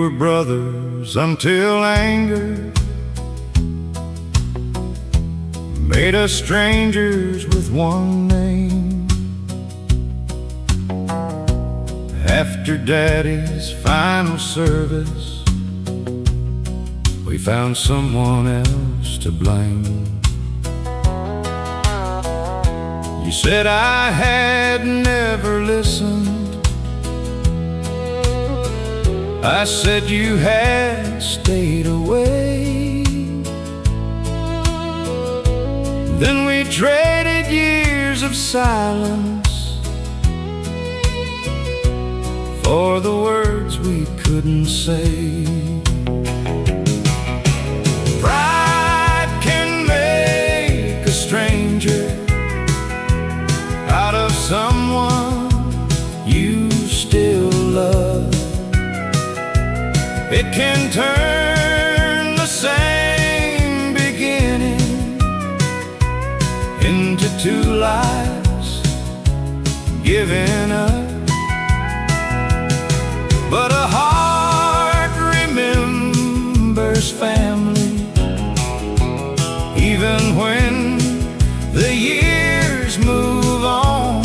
were brothers until anger made us strangers with one name. After Daddy's final service, we found someone else to blame. You said I had never listened. I said you had stayed away. Then we traded years of silence for the words we couldn't say. Pride can make a stranger out of someone you still love. It can turn the same beginning into two lives given up. But a heart remembers family, even when the years move on.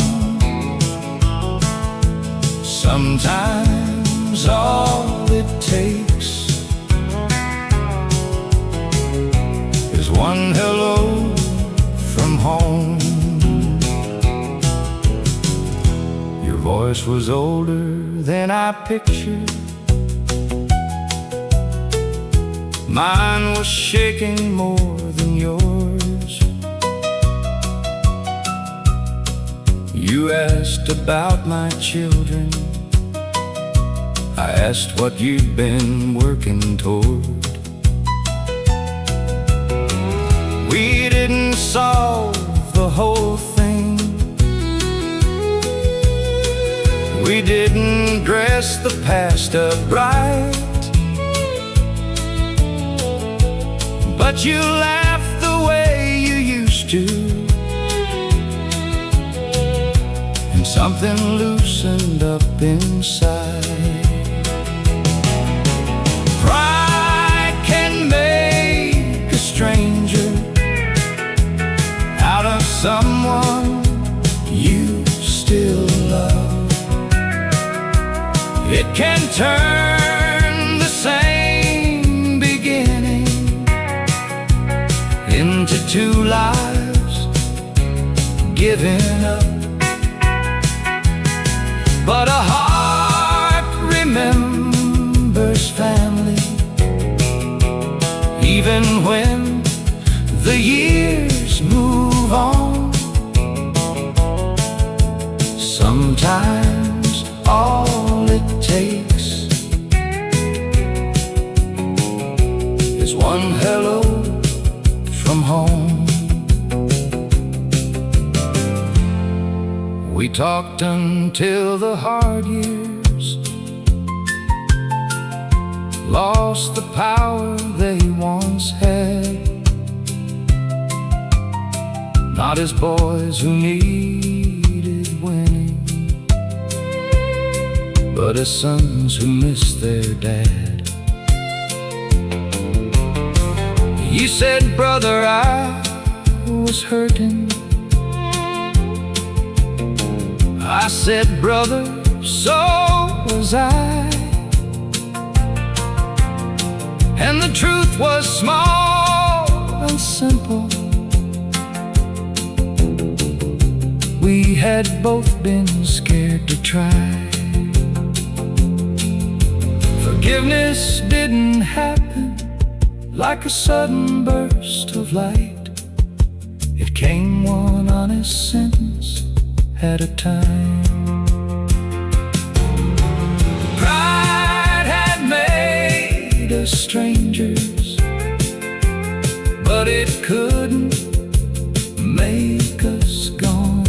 Sometimes all it takes is one hello from home. Your voice was older than I pictured. Mine was shaking more than yours. You asked about my children. I asked what you'd been working toward. We didn't solve the whole thing. We didn't dress the past up right, but you laughed the way you used to, and something loosened up inside. Pride can make a stranger out of someone you still love. It can turn the same beginning into two lives given up. But a heart remembers family, even when the years move on. Sometimes all it takes is one hello from home. We talked until the hard years lost the power they once had. Not as boys who needed winning, but as sons who missed their dad. You said, brother, I was hurting. I said, brother, so was I. And the truth was small and simple. We had both been scared to try. Forgiveness didn't happen like a sudden burst of light. It came one honest sentence at a time. Pride had made us strangers, but it couldn't make us gone.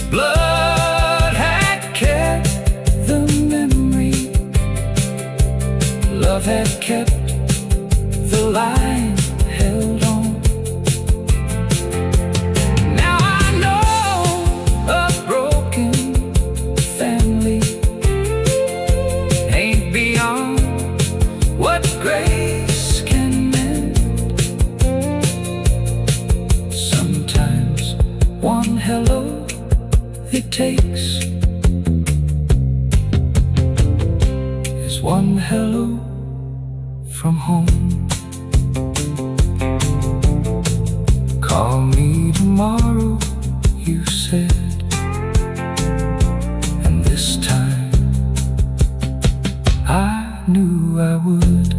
Blood had kept the memory, love had kept the line held on. Now I know a broken family beyond what grace can mend. Sometimes one hello it takes is one hello from home. Call me tomorrow, you said, and this time I knew I would.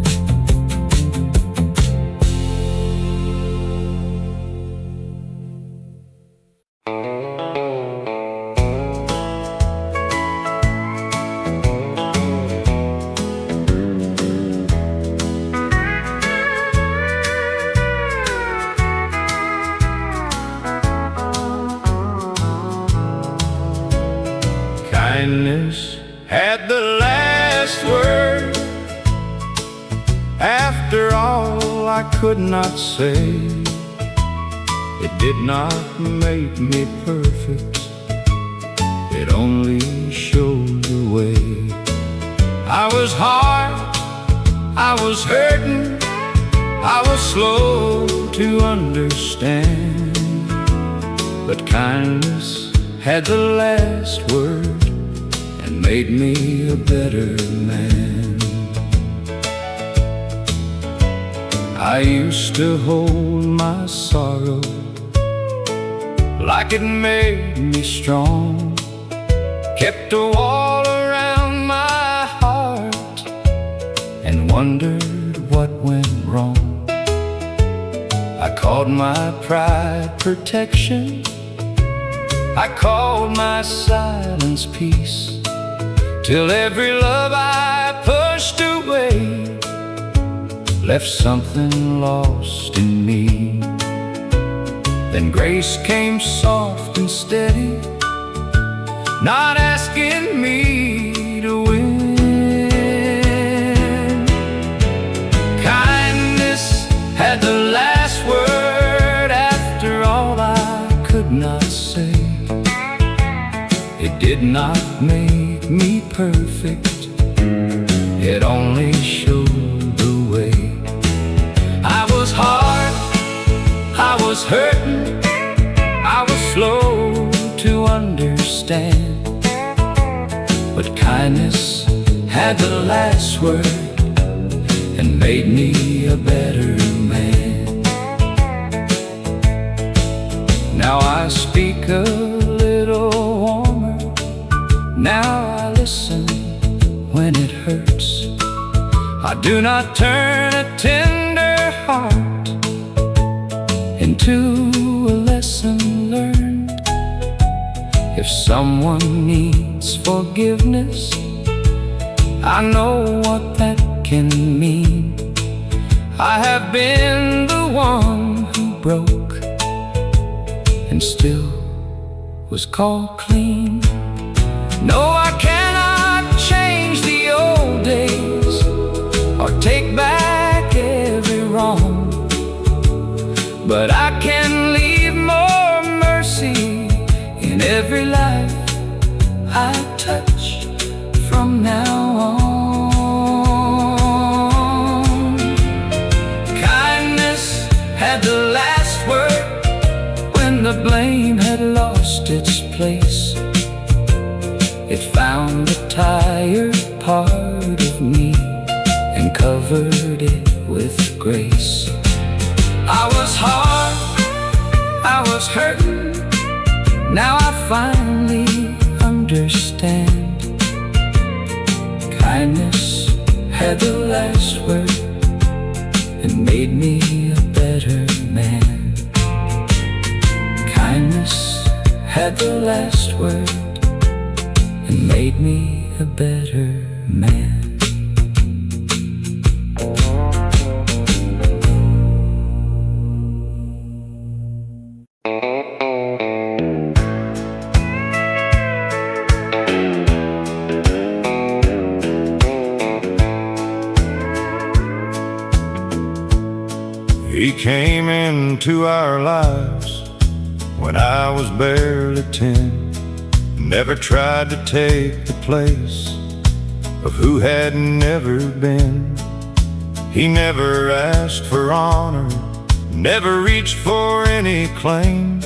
Kindness had the last word. After all I could not say, it did not make me perfect, it only showed the way. I was hard, I was hurting, I was slow to understand, but kindness had the last word and made me a better man. I used to hold my sorrow like it made me strong, kept a wall around my heart and wondered what went wrong. I called my pride protection, I called my silence peace, till every love I pushed away left something lost in me. Then grace came soft and steady, not asking me to win. Kindness had the last word after all I could not say. It did not make me perfect, it only showed the way. I was hard, I was hurting, I was slow to understand, but kindness had the last word and made me a better man. Now I speak a little warmer, now I listen when it hurts. I do not turn a tender heart into a lesson learned. If someone needs forgiveness, I know what that can mean. I have been the one who broke and still was called clean. No, I cannot change the old days or take back every wrong, but I can leave more mercy in every life I touch from now on. Kindness had the last word when the blame had lost its place. It found the tired part of me and covered it with grace. I was hard, I was hurting, now I finally understand. Kindness had the last word and made me a better man. Kindness had the last word and made me a better man. He came into our lives when I was barely 10. Never tried to take the place of who had never been. He never asked for honor, never reached for any claim,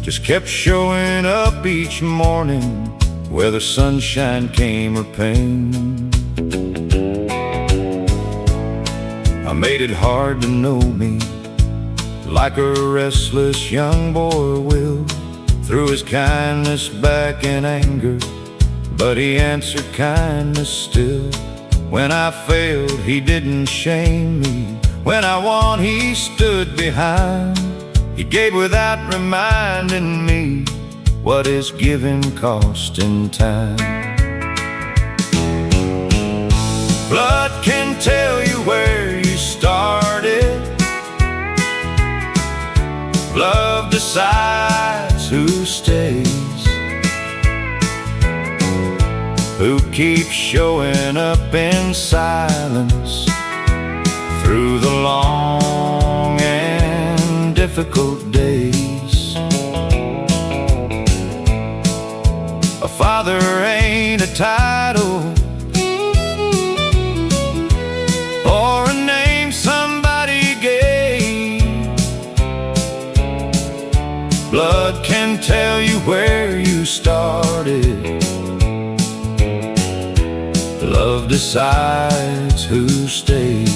just kept showing up each morning, whether sunshine came or pain. I made it hard to know me, like a restless young boy will. Threw his kindness back in anger, but he answered kindness still. When I failed, he didn't shame me. When I won, he stood behind. He gave without reminding me what is giving cost in time. Blood can tell you where you started. Love decides who stays, who keeps showing up in silence through the long and difficult days. A father ain't a title or a name somebody gave. Blood can tell you where you started. Love decides who stays.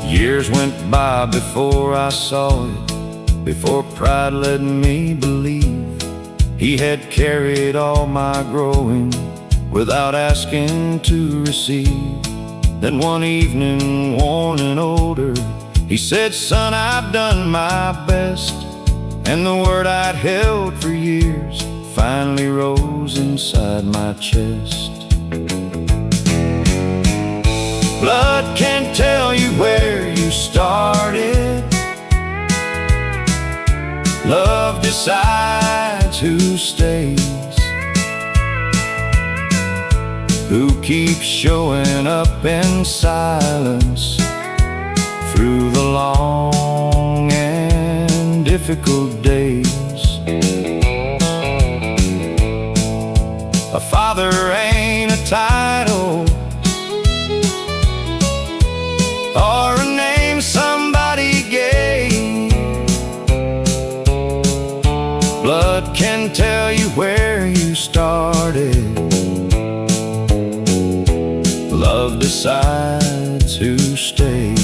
Years went by before I saw it, before pride led me believe he had carried all my growing without asking to receive. Then one evening, worn and older, he said, "Son, I've done my best." And the word I'd held for years finally rose inside my chest. Blood can't tell you where you started. Love decides who stays, who keeps showing up in silence through the long and difficult days. A father ain't a title or a name somebody gave. Blood can tell you where you started. Love decides who stays.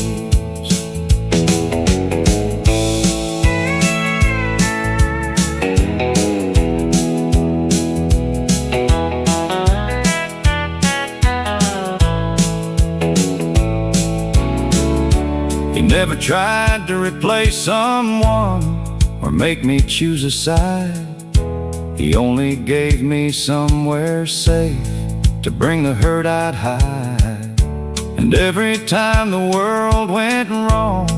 Never tried to replace someone or make me choose a side. He only gave me somewhere safe to bring the hurt I'd hide. And every time the world went wrong,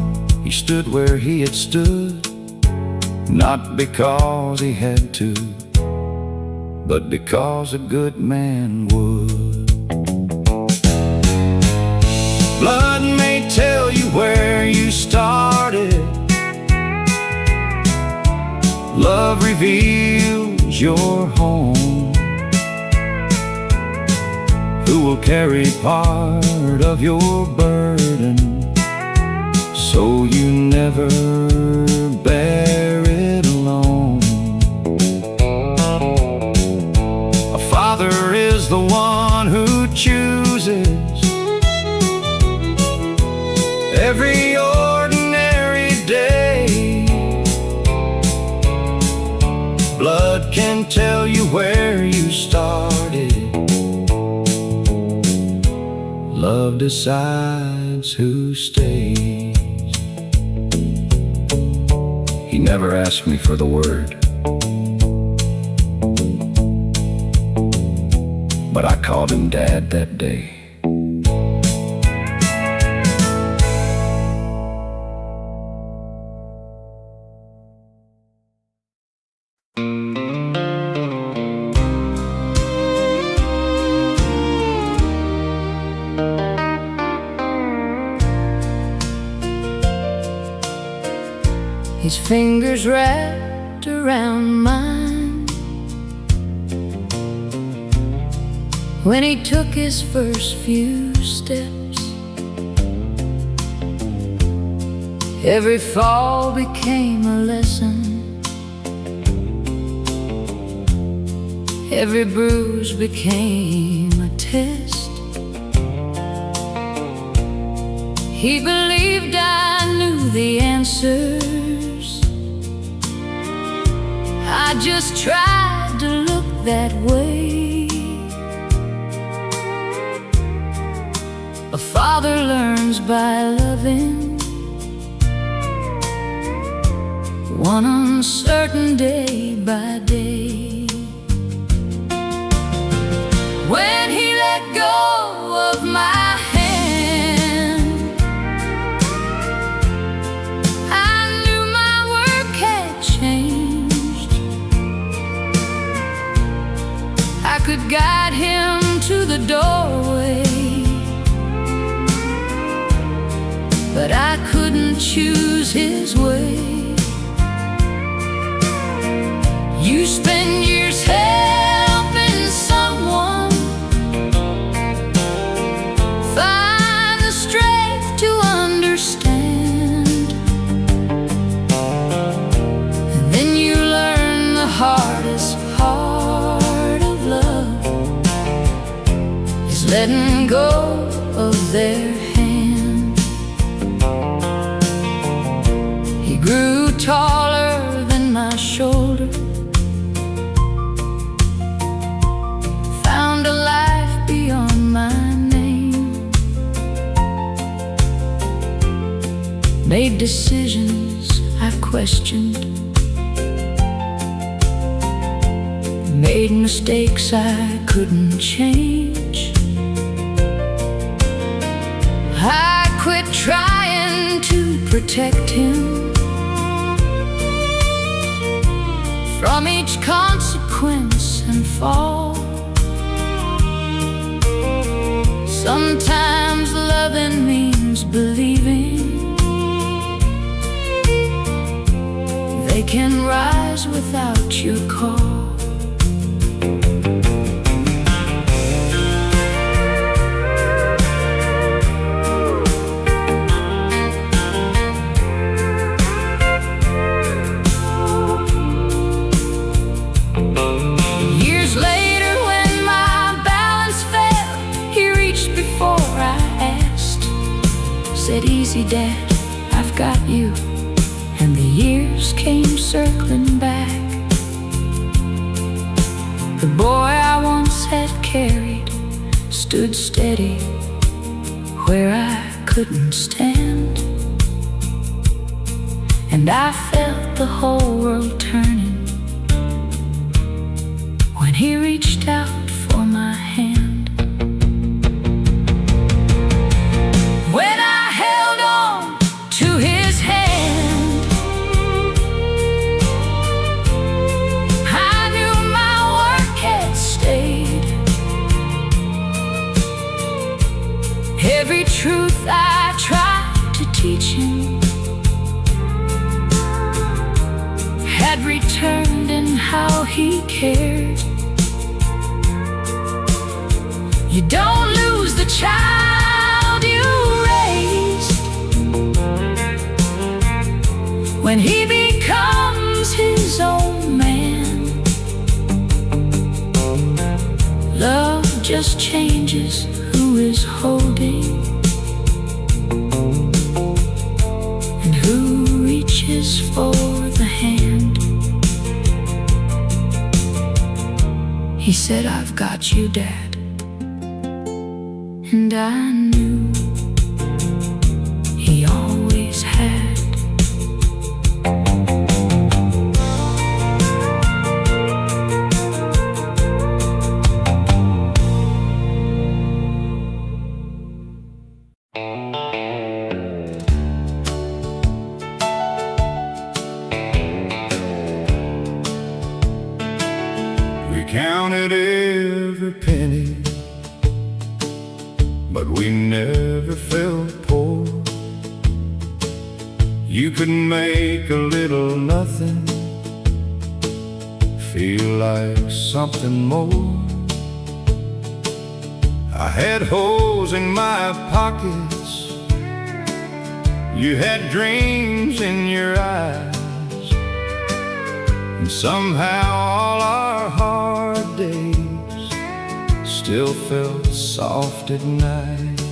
he stood where he had stood, not because he had to, but because a good man would. Blood may tell you where you started. Love reveals your home. Who will carry part of your burden, so you never bear it alone. A father is the one who chooses every ordinary day. Blood can tell you where you started. Love decides who stays. He never asked me for the word, but I called him Dad that day. His fingers wrapped around mine, when he took his first few steps. Every fall became a lesson, every bruise became a test. He believed I knew the answers, I just tried to look that way. A father learns by loving, one uncertain day by day. When he let go of my hand, I knew my work had changed. I could guide him to the doorway, but I couldn't choose his way. You spend years helping someone find the strength to understand, and then you learn the hardest part of love is letting go of their hand. He grew taller than my shoulder, found a life beyond my name, made decisions I questioned, made mistakes I couldn't change. I quit trying to protect him from each consequence and fall. Sometimes loving means believing they can rise without your call. Years later, when my balance fell, he reached before I asked, said, "Easy, Dad, I've got you." And the years came circling back. The boy I once had carried stood steady where I couldn't stand, and I felt the whole world turning when he reached out for my hand. When I held on to his hand, I knew my work had stayed. Every truth I tried to teach him had returned in how he cared. You don't lose the child you raised when he becomes his own man. Love just changes who is holding and who reaches for the hand. He said, "I've got you, Dad." And I knew he always had. We counted every penny, but we never felt poor. You could make a little nothing feel like something more. I had holes in my pockets, you had dreams in your eyes, and somehow all our hard days still felt soft at night.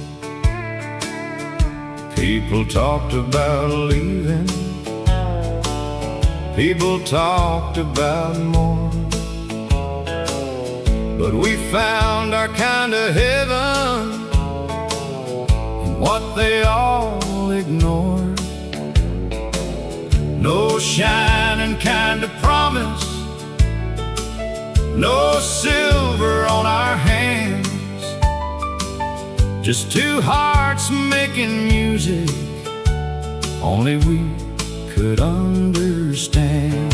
People talked about leaving, people talked about more, but we found our kind of heaven in what they all ignored. No shining kind of promise, no silver on our hands, just two hearts making music only we could understand.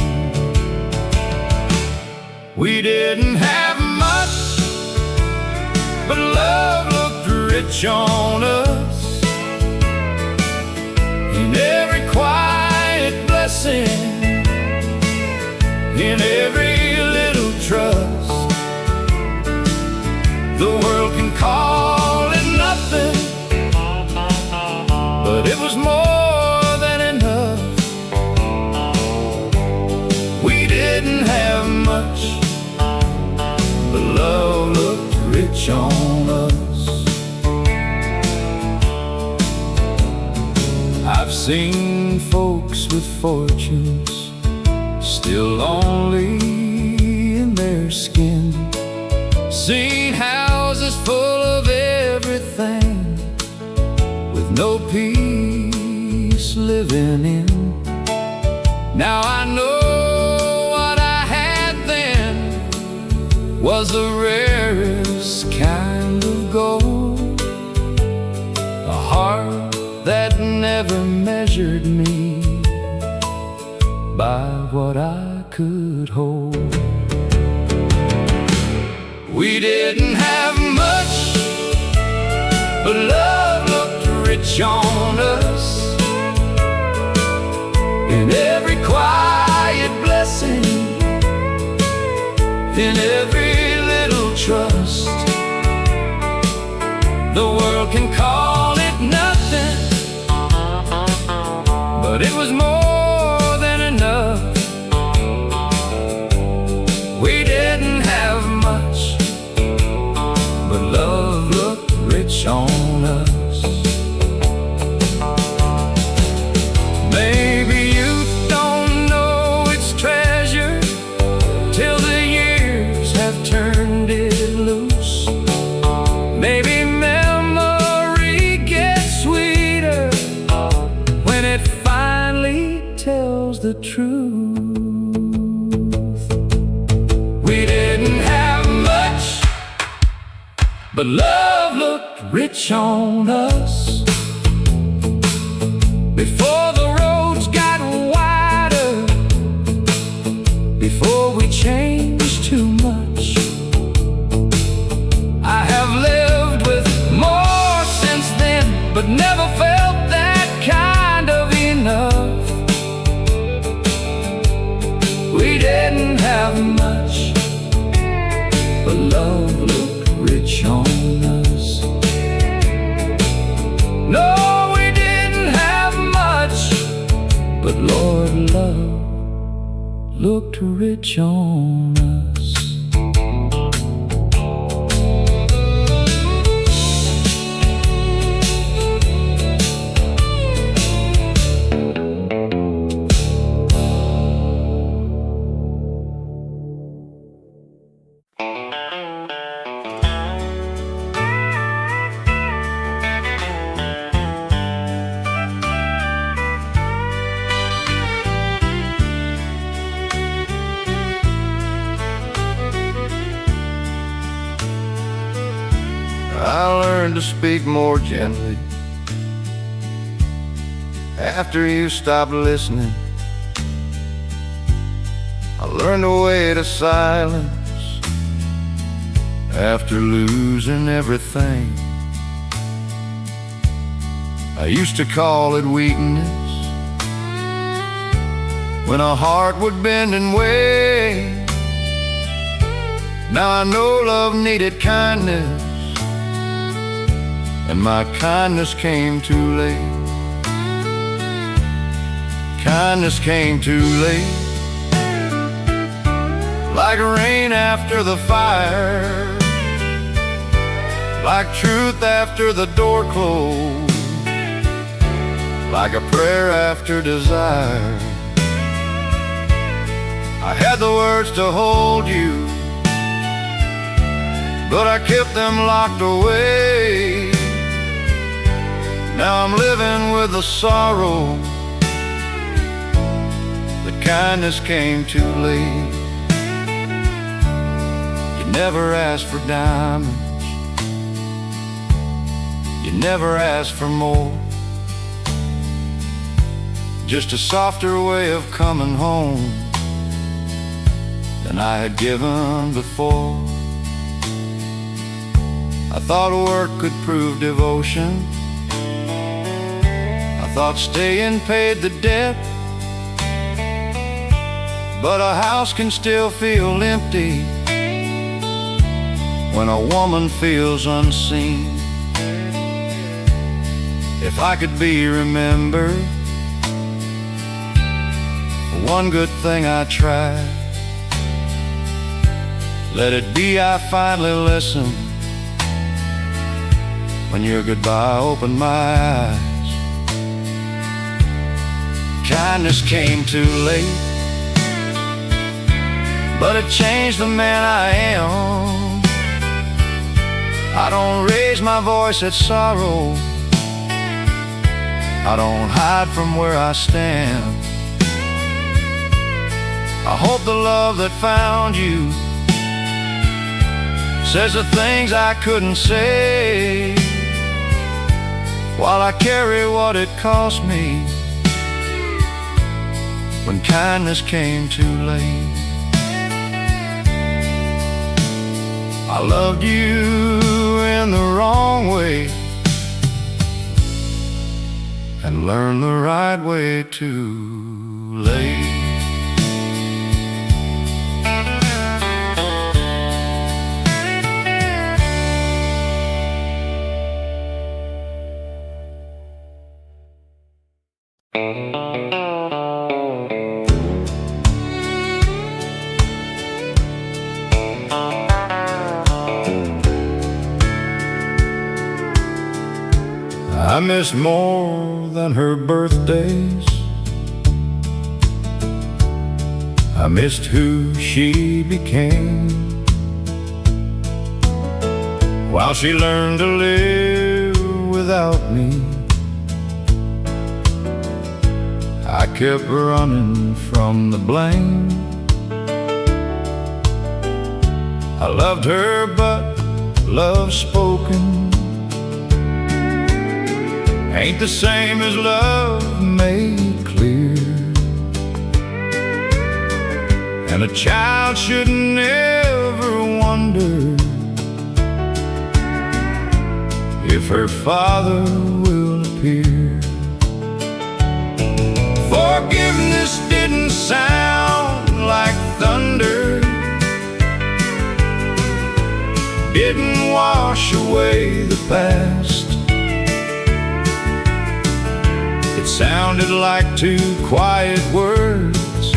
We didn't have much, but love looked rich on us. In every quiet blessing, in every little trust, the world can call it nothing, but it was more than enough. We didn't have much, but love looked rich on us. I've seen folks with fortunes still lonely in their skin, seen houses full of everything with no peace living in. Now I know what I had then was the rarest kind of gold, a heart that never measured me by what I could hold. We didn't have much, but love looked rich on us. In every quiet blessing, in every little trust, the world can call it nothing, but it was more than enough. We didn't have much, but love looked rich on us. Maybe youth don't know its treasure till the years have turned it loose. Maybe memory gets sweeter when it finally tells the truth. We didn't have much, but love looked rich on us. Before the roads got wider, before we changed too much, I have lived with more since then, but never felt that kind of enough. We didn't have much, but love looked rich on us. No, we didn't have much, but Lord, love looked rich on us. I learned to speak more gently after you stopped listening. I learned to wait a silence after losing everything. I used to call it weakness when a heart would bend and wait. Now I know love needed kindness and my kindness came too late. Kindness came too late, like rain after the fire, like truth after the door closed, like a prayer after desire. I had the words to hold you, but I kept them locked away. Now I'm living with the sorrow that kindness came too late. You never asked for diamonds, you never asked for more, just a softer way of coming home than I had given before. I thought work could prove devotion, I thought staying paid the debt, but a house can still feel empty when a woman feels unseen. If I could be remembered for one good thing I tried, let it be I finally listened when your goodbye opened my eyes. Kindness came too late, but it changed the man I am. I don't raise my voice at sorrow, I don't hide from where I stand. I hope the love that found you says the things I couldn't say, while I carry what it cost me when kindness came too late. I loved you in the wrong way and learned the right way too late. I missed more than her birthdays, I missed who she became, while she learned to live without me. I kept running from the blame. I loved her, but love spoken ain't the same as love made clear. And a child should never wonder if her father will appear. Forgiveness didn't sound like thunder, didn't wash away the past. It sounded like two quiet words,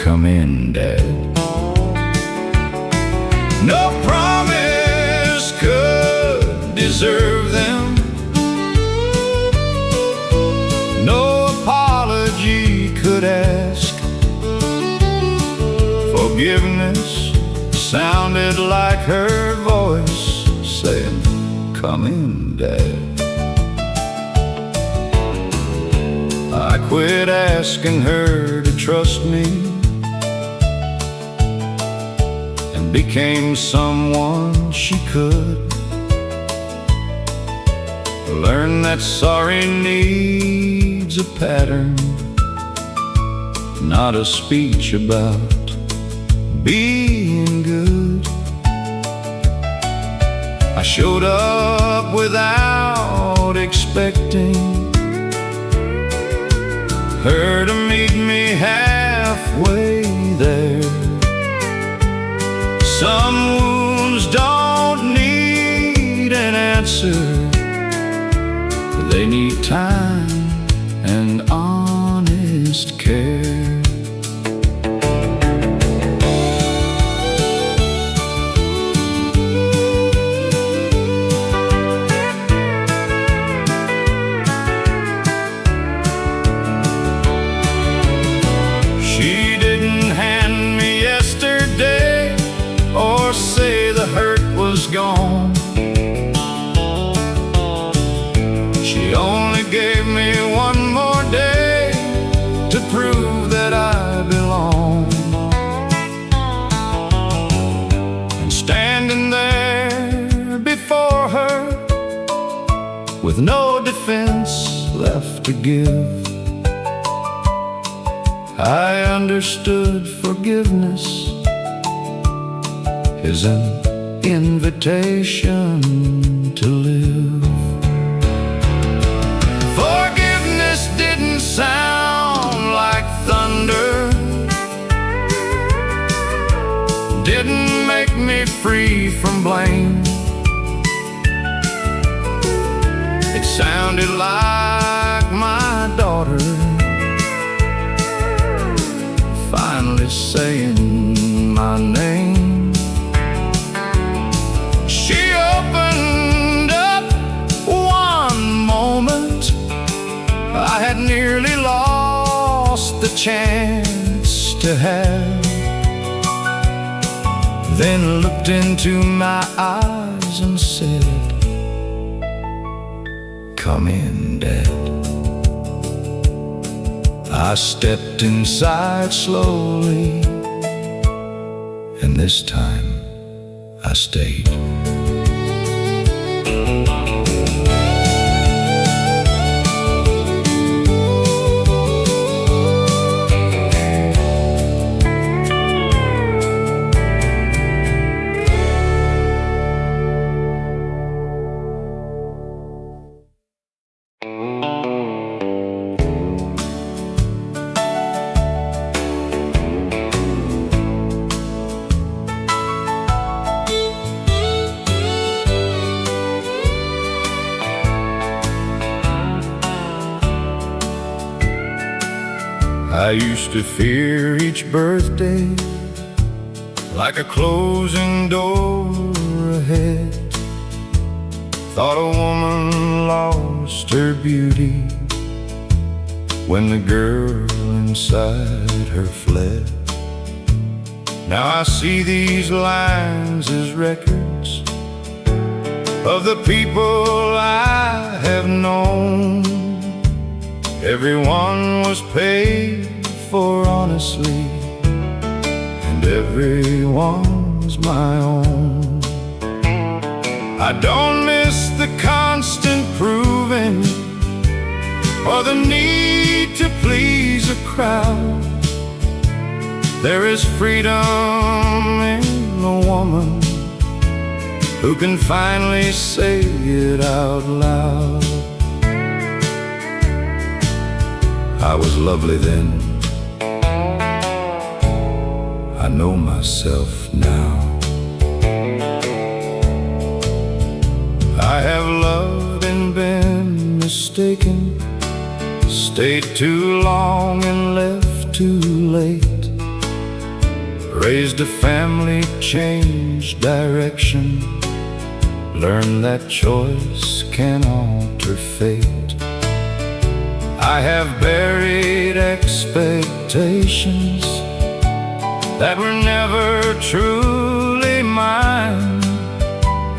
"Come in, Dad." No promise could deserve them, no apology could ask. Forgiveness sounded like her voice saying, "Come in, Dad." I quit asking her to trust me and became someone she could. Learn that sorry needs a pattern, not a speech about being good. I showed up without expecting her to meet me halfway there. Some wounds don't need an answer. They need time and honest care. She didn't hand me yesterday or say the hurt was gone. She only gave me one more day to prove that I belong. And standing there before her with no defense left to give, I understood forgiveness is an invitation to live. Forgiveness didn't sound like thunder, didn't make me free from blame. It sounded like my daughter finally saying my name. She opened up one moment I had nearly lost the chance to have, then looked into my eyes and said, "Come in, Dad." I stepped inside slowly, and this time I stayed. I used to fear each birthday like a closing door ahead. Thought a woman lost her beauty when the girl inside her fled. Now I see these lines as records of the people I have known. Everyone was paid for honestly, and everyone's my own. I don't miss the constant proving or the need to please a crowd. There is freedom in a woman who can finally say it out loud. I was lovely then, I know myself now. I have loved and been mistaken, stayed too long and left too late, raised a family, changed direction, learned that choice can alter fate. I have buried expectations that were never truly mine,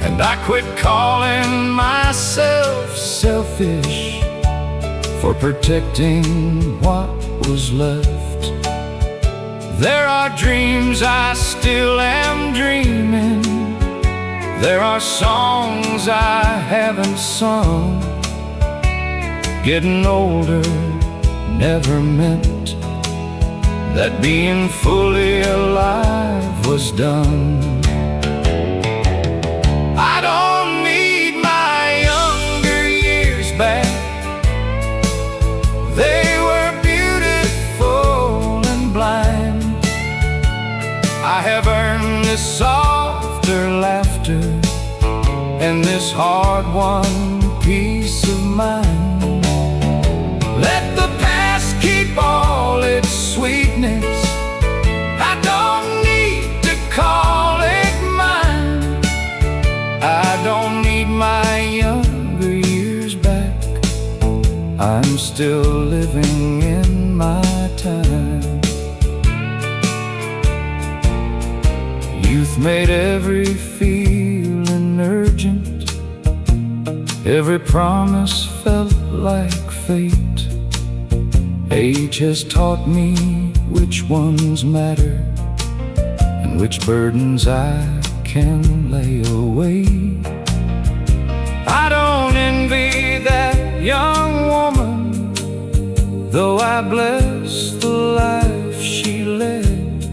and I quit calling myself selfish for protecting what was left. There are dreams I still am dreaming, there are songs I haven't sung. Getting older never meant that being fully alive was done. I don't need my younger years back, they were beautiful and blind. I have earned this softer laughter and this hard-won peace of mind. Let the past keep all its sweetness. I don't need to call it mine. I don't need my younger years back. I'm still living in my time. Youth made every feeling urgent. Every promise felt like fate. Age has taught me which ones matter and which burdens I can lay away. I don't envy that young woman, though I bless the life she led.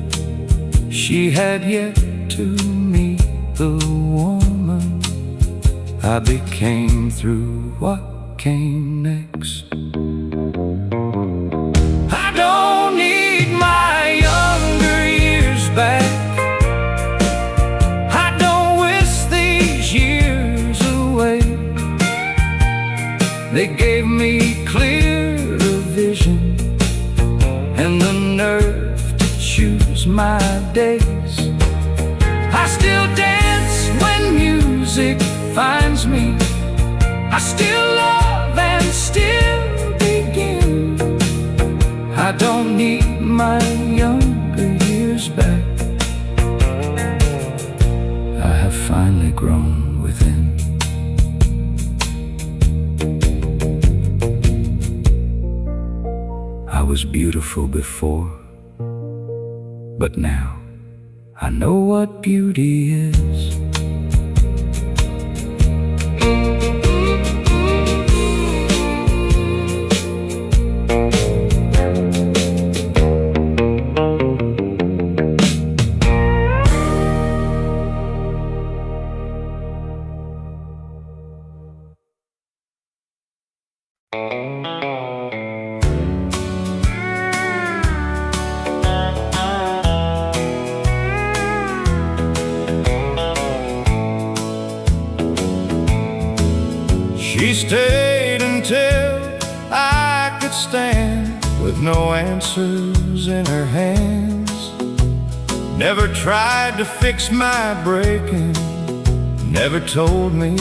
She had yet to meet the woman I became through what came next. I don't need my younger years back. I don't wish these years away. They gave me clear vision and the nerve to choose my days. I still dance when music finds me. I still love and still begin. I don't need my younger years back. I have finally grown within. I was beautiful before, but now I know what beauty is. She stayed until I could stand, with no answers in her hands. Never tried to fix my breaking, never told me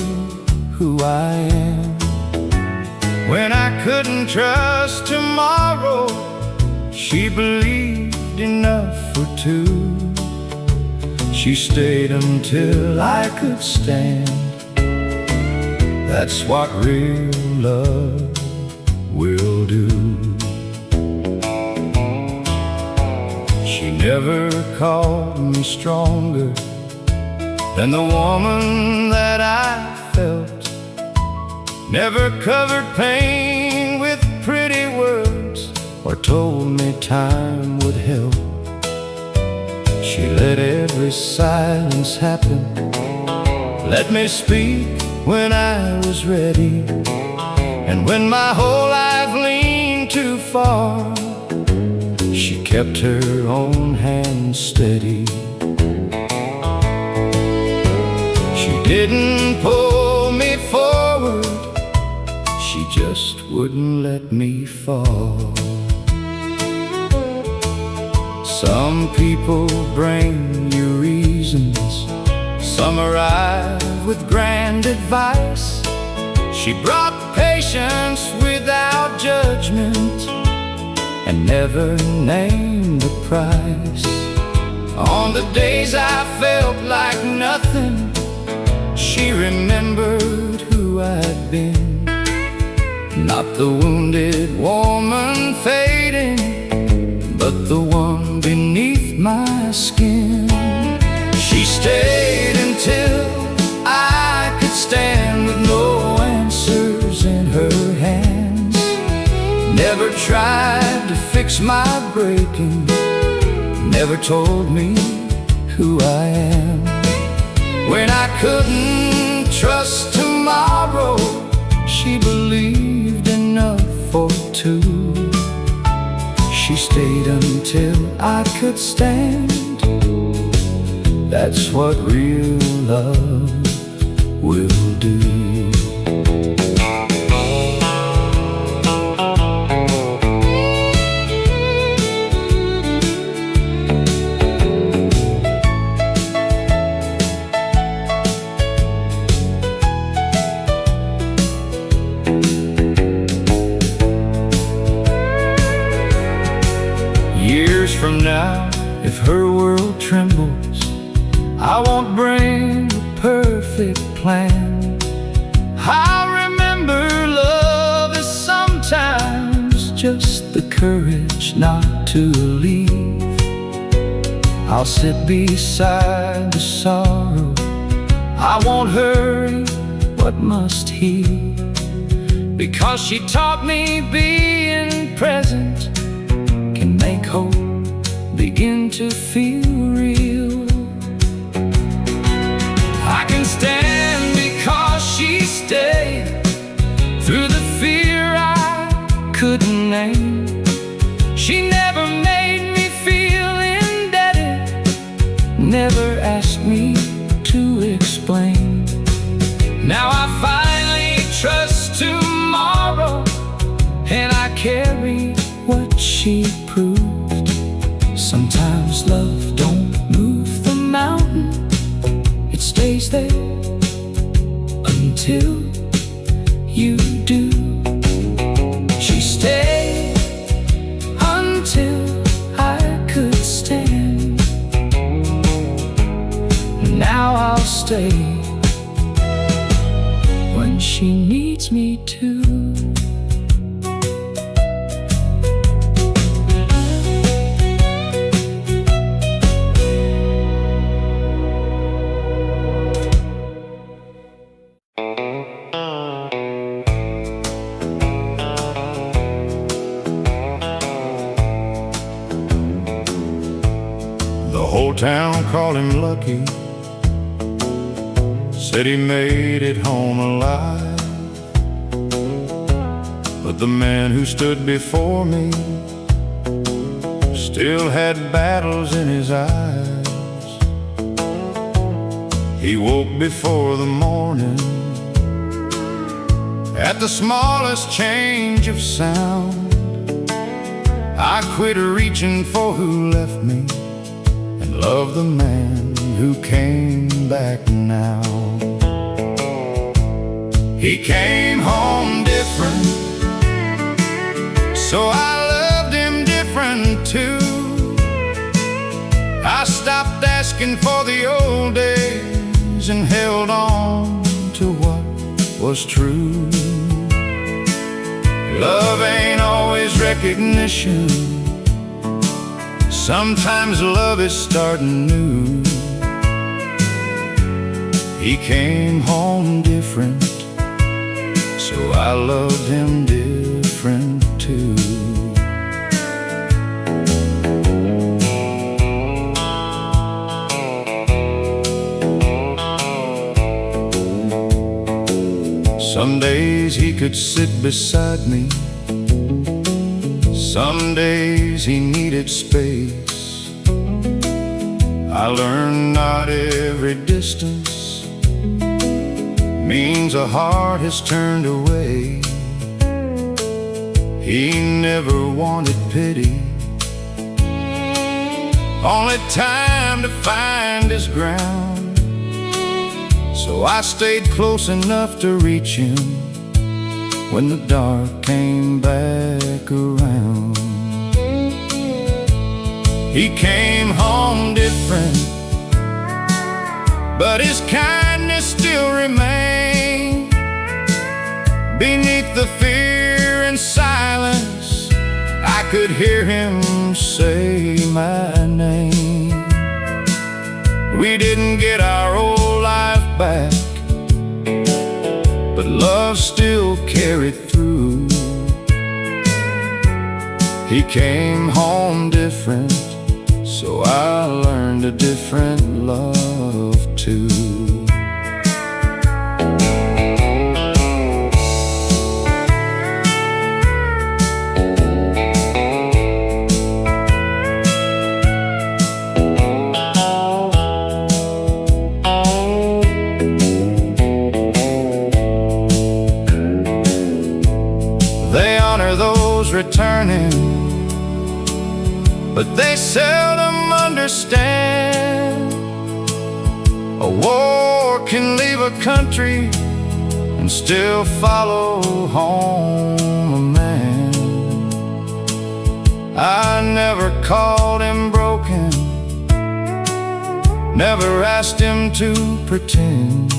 who I am. When I couldn't trust tomorrow, she believed enough for two. She stayed until I could stand. That's what real love will do. She never called me stronger than the woman that I felt. Never covered pain with pretty words or told me time would help. She let every silence happen, let me speak when I was ready. And when my whole life leaned too far, she kept her own hand steady. She didn't pull me forward, she just wouldn't let me fall. Some people bring you reasons, some arrive with grand advice. She brought patience without judgment and never named the price. On the days I felt like nothing, she remembered who I'd been. Not the wounded woman fading, but the one beneath my skin. She stayed until I could stand, with no answers in her hands. Never tried to fix my breaking, never told me who I am. When I couldn't trust tomorrow, she believed enough for two. She stayed until I could stand. That's what real love will do. the courage not to leave. I'll sit beside the sorrow. I won't hurry, but must heal, because she taught me being present can make hope begin to feel real. I can stand because she stayed through the fear I couldn't name. She never made me feel indebted, never asked me to explain. Now I finally trust tomorrow, and I carry what she proved. Sometimes love don't move the mountain, it stays there until you do. She stayed until I could stand. Now I'll stay when she needs me to. The whole town called him lucky, said he made it home alive. But the man who stood before me still had battles in his eyes. He woke before the morning at the smallest change of sound. I quit reaching for who left me and loved the man who came back now. He came home different, so I loved him different too. I stopped asking for the old days and held on to what was true. Love ain't always recognition, sometimes love is starting new. He came home different, so I loved him different too. Some days he could sit beside me, some days he needed space. I learned not every distance means a heart has turned away. He never wanted pity, only time to find his ground. So I stayed close enough to reach him when the dark came back around. He came home different, but his kindness still remained. Beneath the fear and silence, I could hear him say my name. We didn't get our old life back, but love still carried through. He came home different, so I learned a different love too. They honor those returning, but they seldom understand. A war can leave a country and still follow home a man. I never called him broken, never asked him to pretend.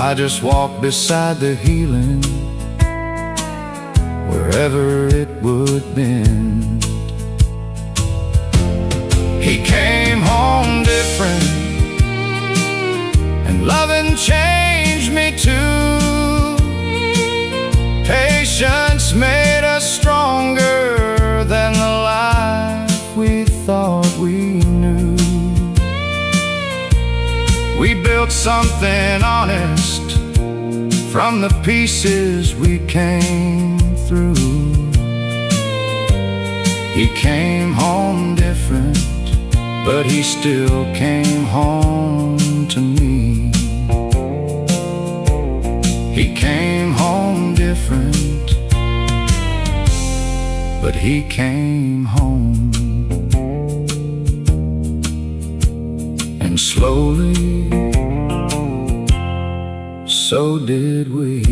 I just walked beside the healing wherever it would bend. He came home different, and loving changed me too. Patience made us stronger than the life we thought we knew. We built something honest from the pieces we came through. He came home different, but he still came home to me. He came home different, but he came home. And slowly, so did we.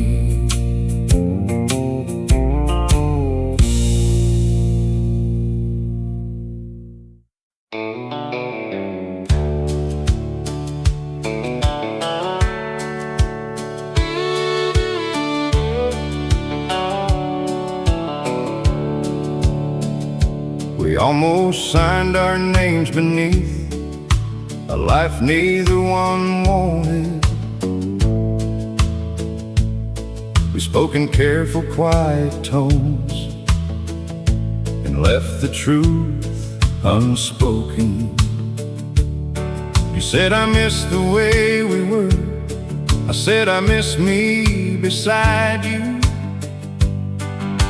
We almost signed our names beneath a life neither one wanted. We spoke in careful, quiet tones and left the truth unspoken. You said I miss the way we were, I said I miss me beside you.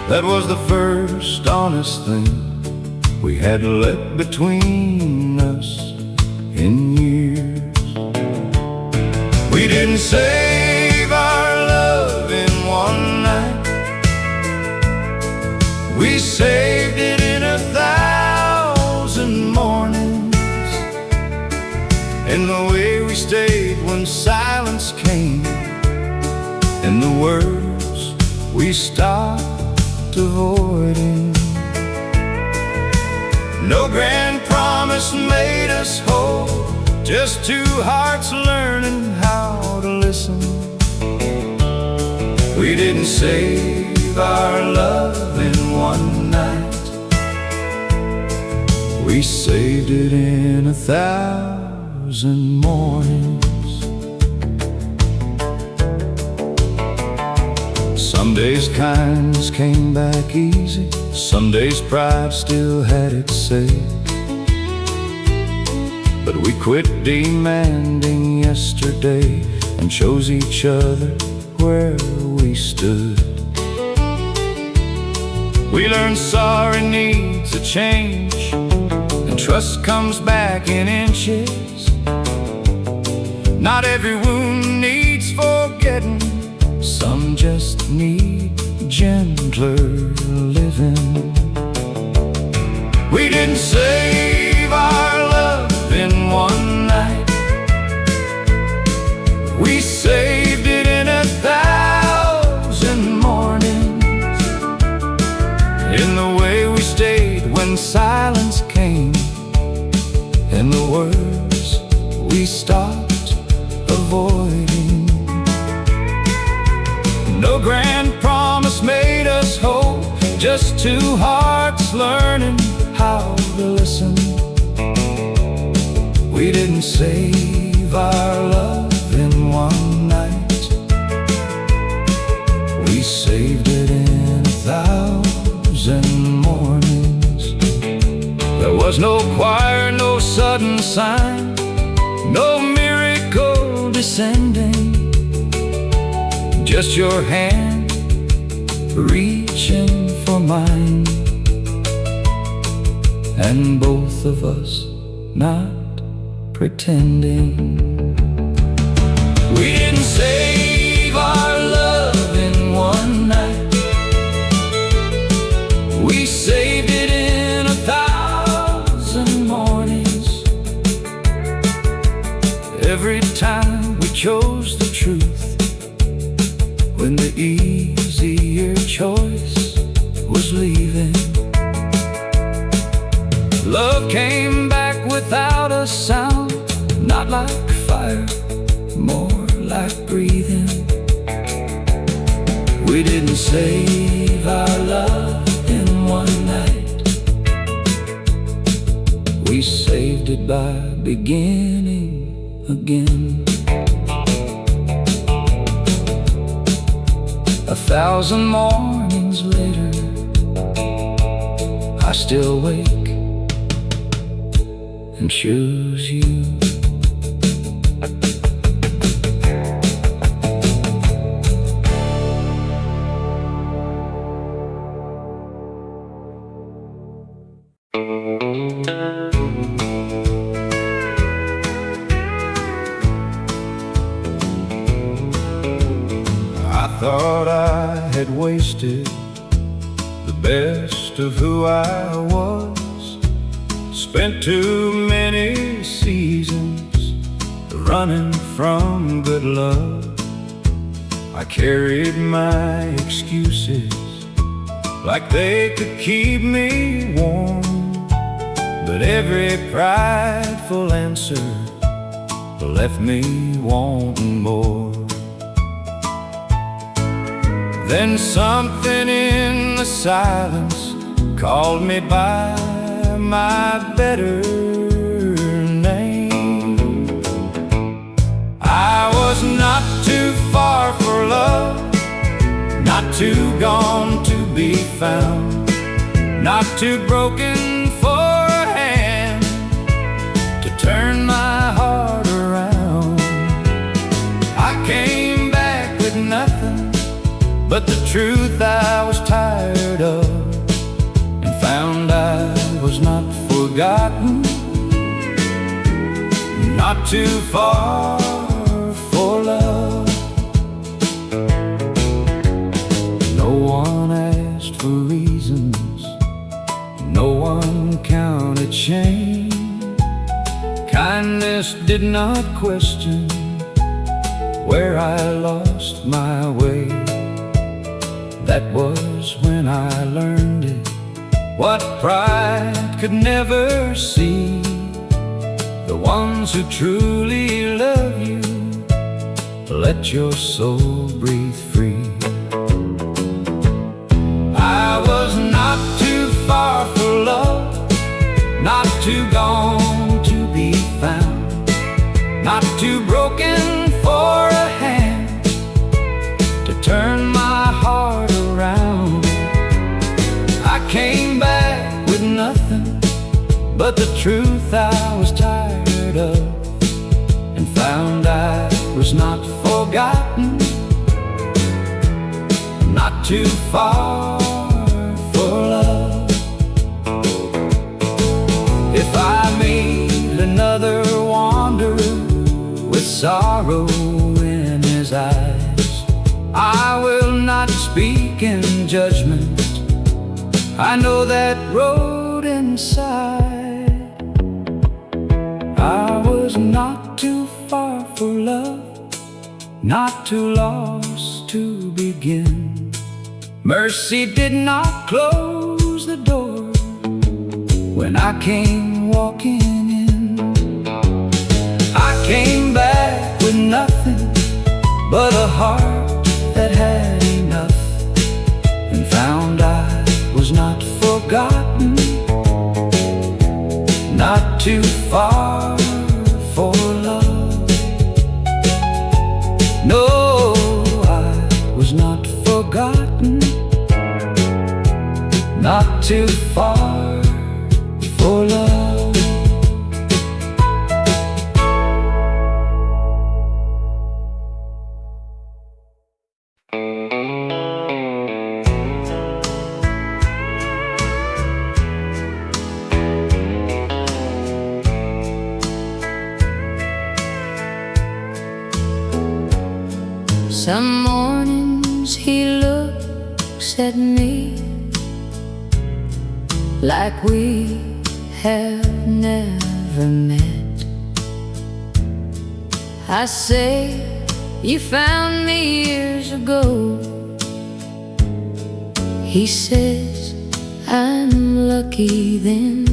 That was the first honest thing we had let between us in years. We didn't save our love in one night, we saved it in 1,000 mornings. In the way we stayed when silence came, in the words we stopped avoiding. No grand promise made us whole, just two hearts learning how to listen. We didn't save our love in one night, we saved it in 1,000 mornings. Some days kindness came back easy, some days pride still had its say. But we quit demanding yesterday and chose each other where we stood. We learned sorry needs a change, and trust comes back in inches. Not every wound needs forgetting, some just need gentler living. We didn't save our love in one night, we saved it in 1,000 mornings. In the way we stayed when silence came, in the words we stopped avoiding. No grand promise made us whole, just two hearts learning how to listen. We didn't save our love in one night, we saved it in 1,000 mornings. There was no choir, no sudden sign, no miracle descending, just your hand reaching for mine, and both of us not pretending. We didn't save our love in one night, we saved it in 1,000 mornings. Every time we chose the truth, when the easier choice was leaving, love came back without a sound, not like fire, more like breathing. We didn't save our love in one night. We saved it by beginning again. 1,000 mornings later, I still wake and choose you. I thought I had wasted the best of who I was. Spent too many seasons running from good love. I carried my excuses like they could keep me warm, but every prideful answer left me wanting more. Then something in the silence called me by my better name. I was not too far for love, not too gone to be found, not too broken for a hand to turn my heart around. I came back with nothing but the truth I was tired of, and found I was not forgotten, not too far for love. No one asked for reasons, no one counted shame. Kindness did not question where I lost my way. That was when I learned it, what pride could never see. The ones who truly love you, let your soul breathe free. I was not too far for love, not too gone to be found, not too broken for a hand to turn my heart around. I came back with nothing but the truth I was tired of, and found I was not forgotten, not too far for love. If I meet another wanderer with sorrow in his eyes, I will not speak in judgment. I know that road inside. I was not too far for love, not too lost to begin. Mercy did not close the door when I came walking in. I came back with nothing but a heart that had enough, and found I was not forgotten, not too far for love. No, I was not forgotten, not too far for love. Some mornings he looks at me like we have never met. I say, you found me years ago. He says, I'm lucky then.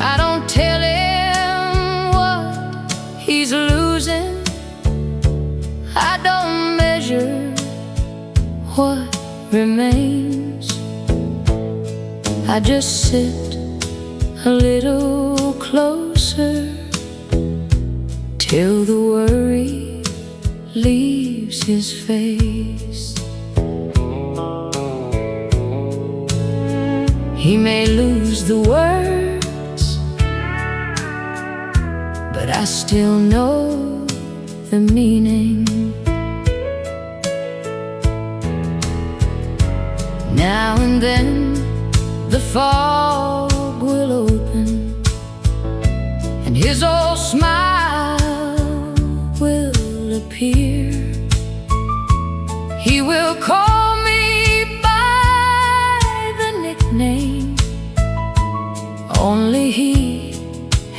I don't tell him what he's losing. I don't measure what remains. I just sit a little closer till the worry leaves his face. He may lose the words, but I still know the meaning. Now and then the fog will open, and his old smile will appear. He will call me by the nickname only he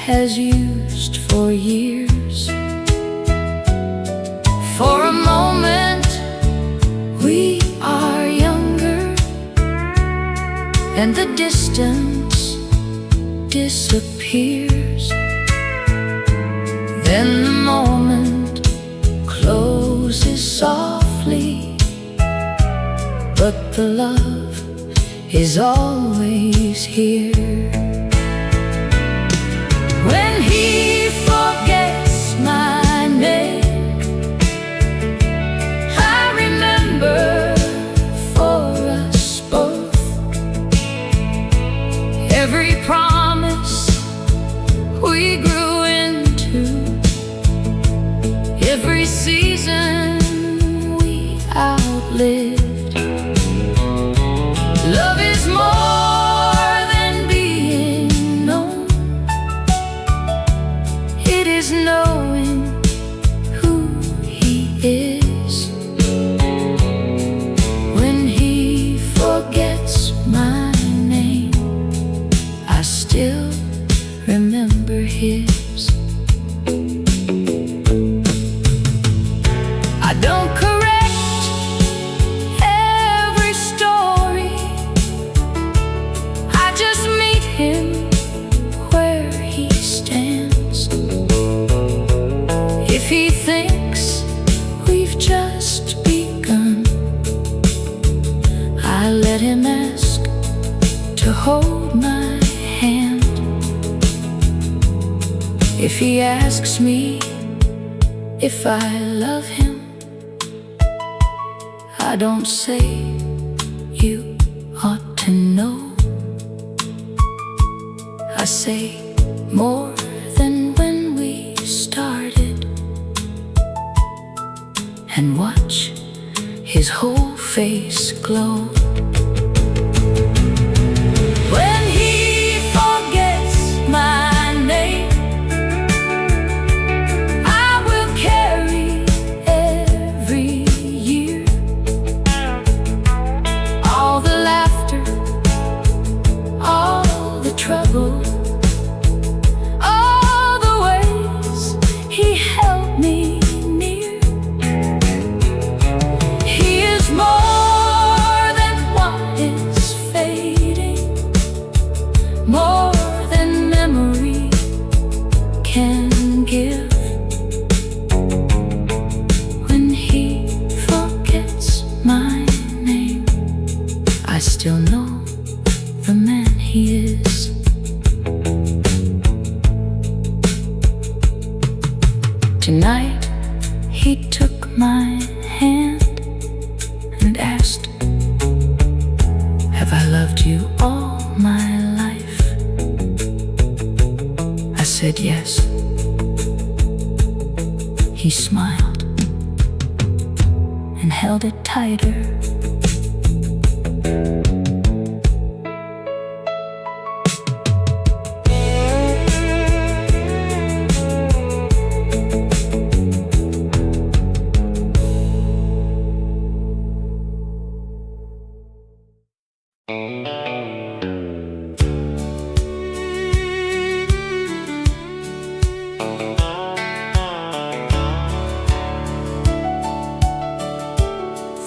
has used for years. For a moment we are younger, and the distance disappears. Then the moment closes softly, but the love is always here. When he forgets my name, I remember for us both every promise we grew into, every season we outlived. Love is more than being known. It is knowing who he is. When he forgets my name, I still remember his. I don't correct every story, I just meet him where he stands. If he thinks we've just begun, I let him ask to hold my hand. If he asks me if I love him, I don't say you ought to know. I say more than when we started, and watch his whole face glow. When he forgets my name, I will carry every year all the laughter, all the trouble, all the ways he held me near. He is more than what is fading, more than memory can give. When he forgets my name, I still know the man he is. Tonight he took my hand and asked, have I loved you all my life? I said yes. He smiled and held it tighter.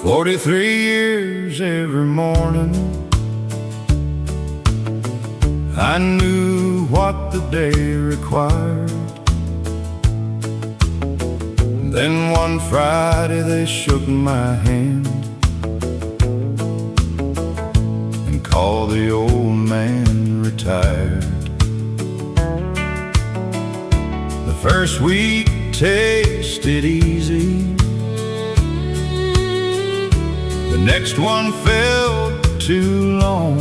"43 years every morning, I knew what the day required. Then one Friday they shook my hand saw the old man retired. The first week tasted easy, the next one felt too long.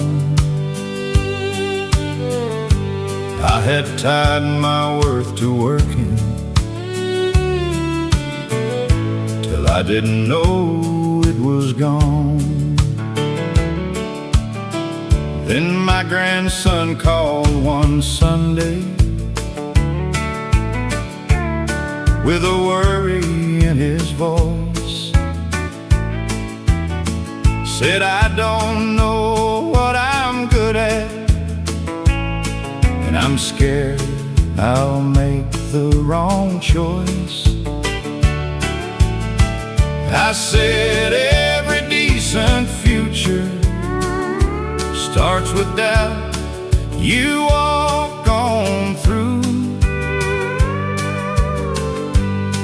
I had tied my worth to working till I didn't know it was gone. Then my grandson called one Sunday with a worry in his voice. Said, I don't know what I'm good at, and I'm scared I'll make the wrong choice. I said, every decent future starts with doubt you walk on through.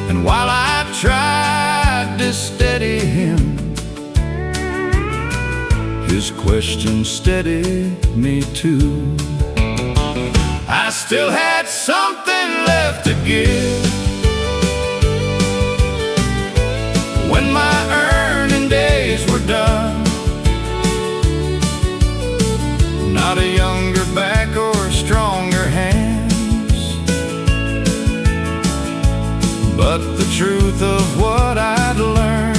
And while I tried to steady him, his question steadied me too. I still had something left to give when my earning days were done. Not a younger back or stronger hands, but the truth of what I'd learned.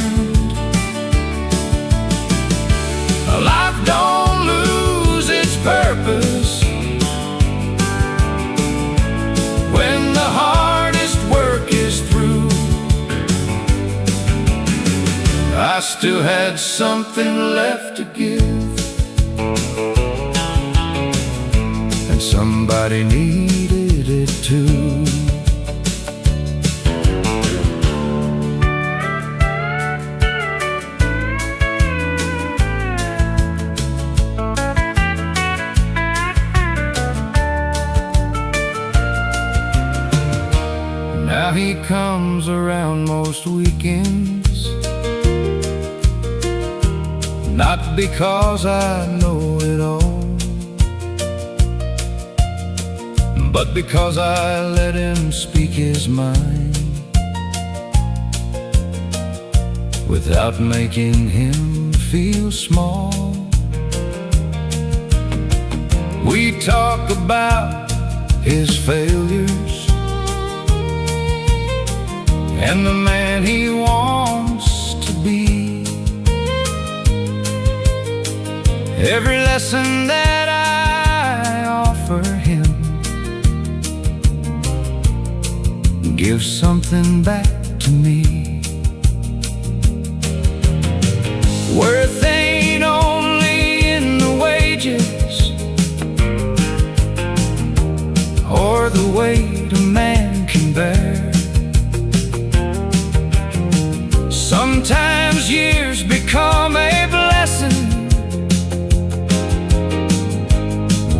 Life don't lose its purpose when the hardest work is through. I still had something left to give, and somebody needed it too. Now he comes around most weekends, not because I know it all, but because I let him speak his mind without making him feel small. We talk about his failures and the man he wants to be. Every lesson that I offer him gives something back to me. Worth ain't only in the wages or the weight a man can bear. Sometimes years become a blessing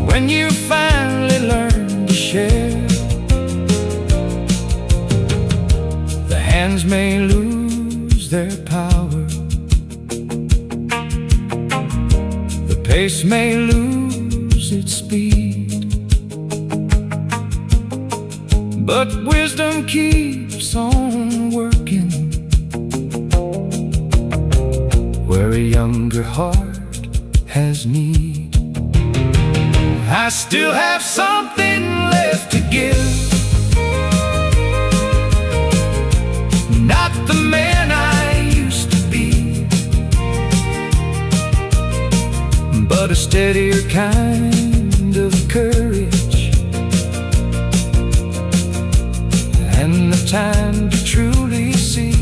when you finally learn to share. The hands may lose their power, the pace may lose its speed, but wisdom keeps on working where a younger heart has need. I still have something left to give, not the man I used to be, but a steadier kind of courage and the time to truly see.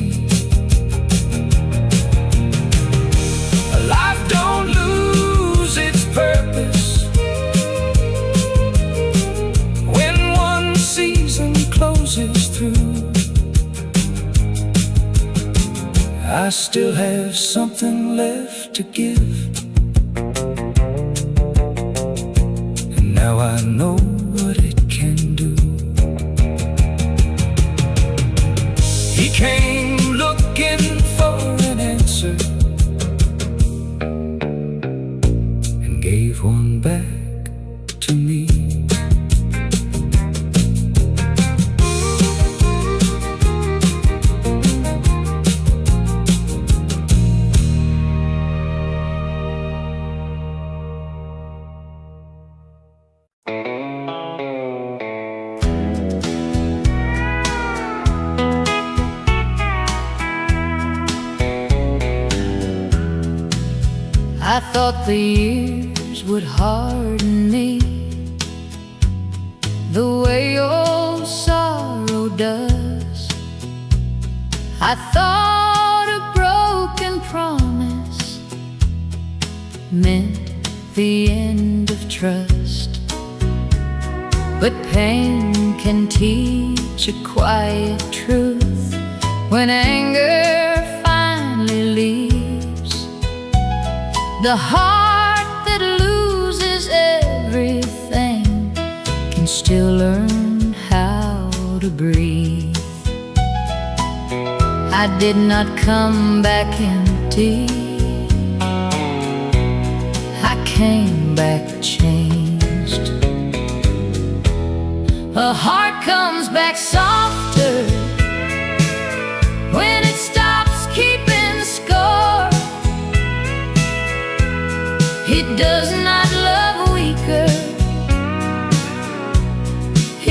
Life don't lose its purpose when one season closes through. I still have something left to give, and now I know what it can do. He came looking for an answer and gave I thought the years would harden me the way old sorrow does. I thought a broken promise meant the end of trust, but pain can teach a quiet truth when anger finally leaves. The heart that loses everything can still learn how to breathe. I did not come back empty, I came back changed. A heart comes back softer when it stops keeping score. It does not love weaker,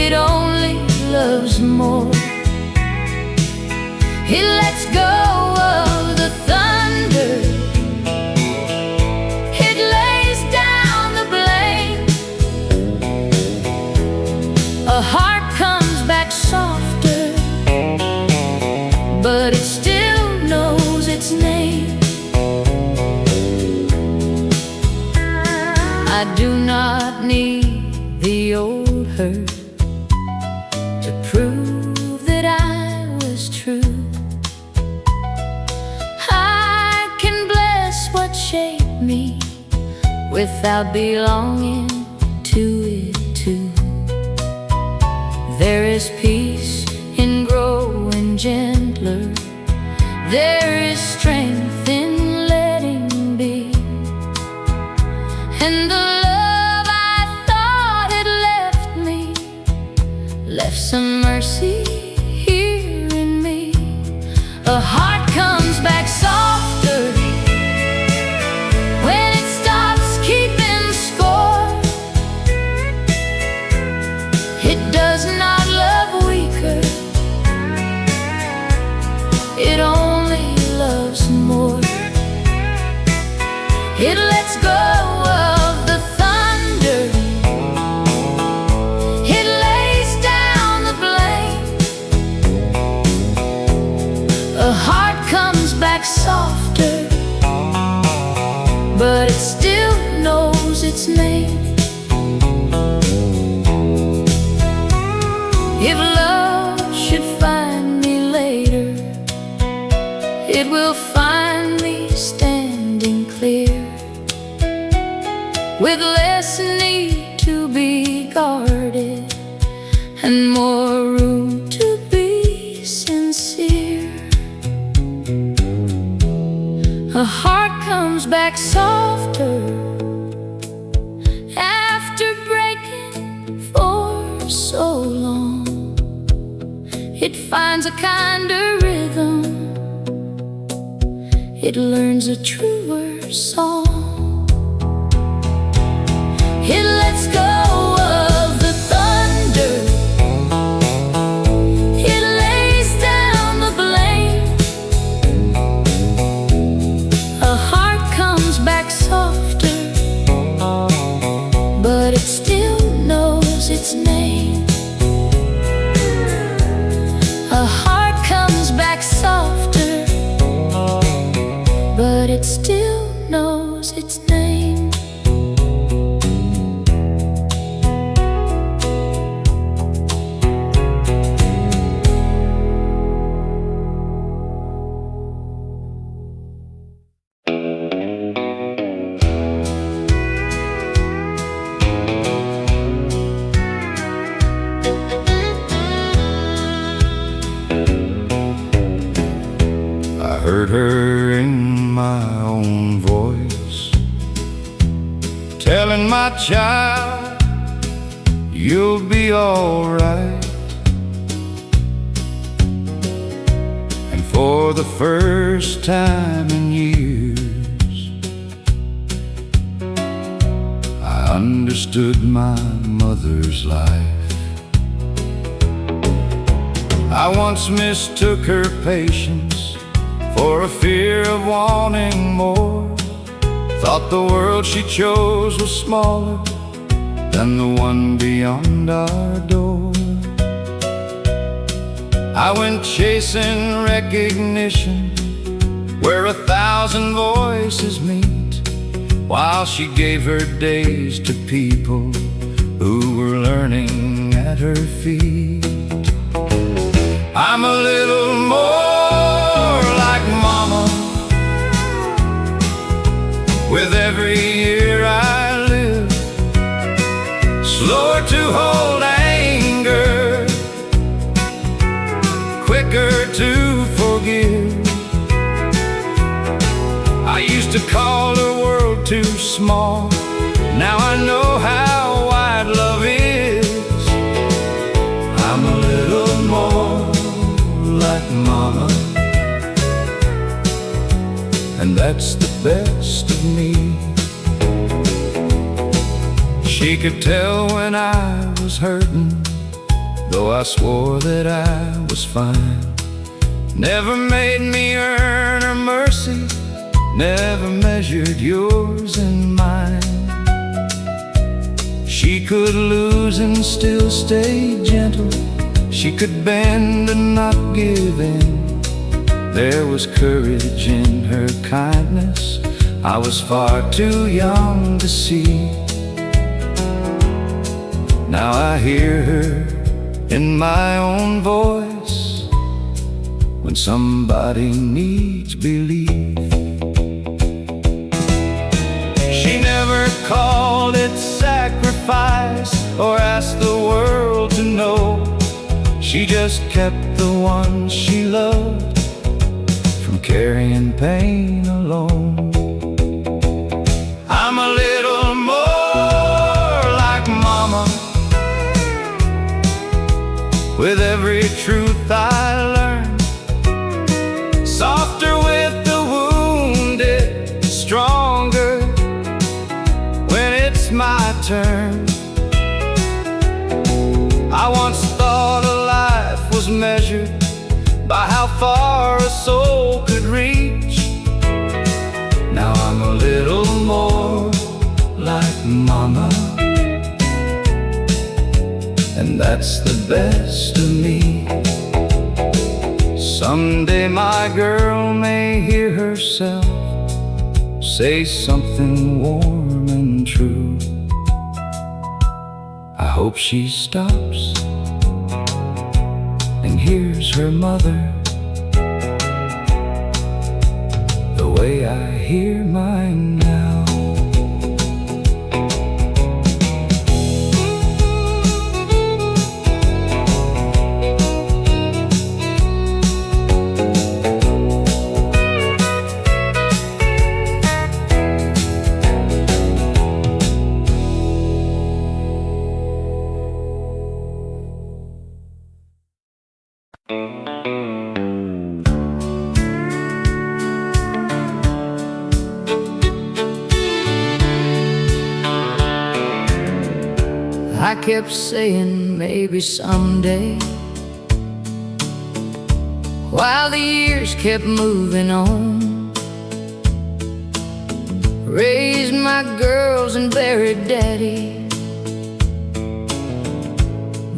it only loves more. It lets go of the thunder, it lays down the blame. A heart comes back softer, but it still knows its name. I do not need the old hurt to prove that I was true. I can bless what shaped me without belonging to it too. There is peace in growing gentler, there is strength in letting be. And the love I thought had left me left some mercy here in me. A heart comes back softer when it stops keeping score. It does not love weaker, it only loves more. It lets go of the thunder, it lays down the blame. A heart comes back softer, but it still knows its name. If love should find me later, it will find me standing clear, with less need to be guarded and more room to be sincere. A heart comes back softer after breaking for so long. It finds a kinder rhythm, it learns a truer song. It lets go of the thunder, it lays down the blame. A heart comes back softer, but it still knows its name. A heart comes back softer, but it still knows its name. I heard her in my own voice, telling my child, you'll be all right. And for the first time in years, I understood my mother's life. I once mistook her patience for a fear of wanting more, Thought the world she chose was smaller than the one beyond our door. I went chasing recognition where 1,000 voices meet, while she gave her days to people who were learning at her feet. I'm a little more like Mama with every year I live, slower to hold anger, quicker to forgive. I used to call her world too small, now I know how wide love is. I'm a little more like Mama, and that's the best of me. She could tell when I was hurting, though I swore that I was fine. Never made me earn her mercy, never measured yours and mine. She could lose and still stay gentle. She could bend and not give in. There was courage in her kindness I was far too young to see. Now I hear her in my own voice when somebody needs belief. She never called it sacrifice or asked the world to know. She just kept the ones she loved from carrying pain alone. I'm a little more like Mama with every truth I learned, softer with the wounded, stronger when it's my turn. I once thought a life was measured by how far a soul could reach. Now I'm a little more like Mama, and that's the best of me. Someday my girl may hear herself say something warm and true. I hope she stops and hears her mother the way I hear mine now. I kept saying maybe someday, while the years kept moving on. Raised my girls and buried Daddy,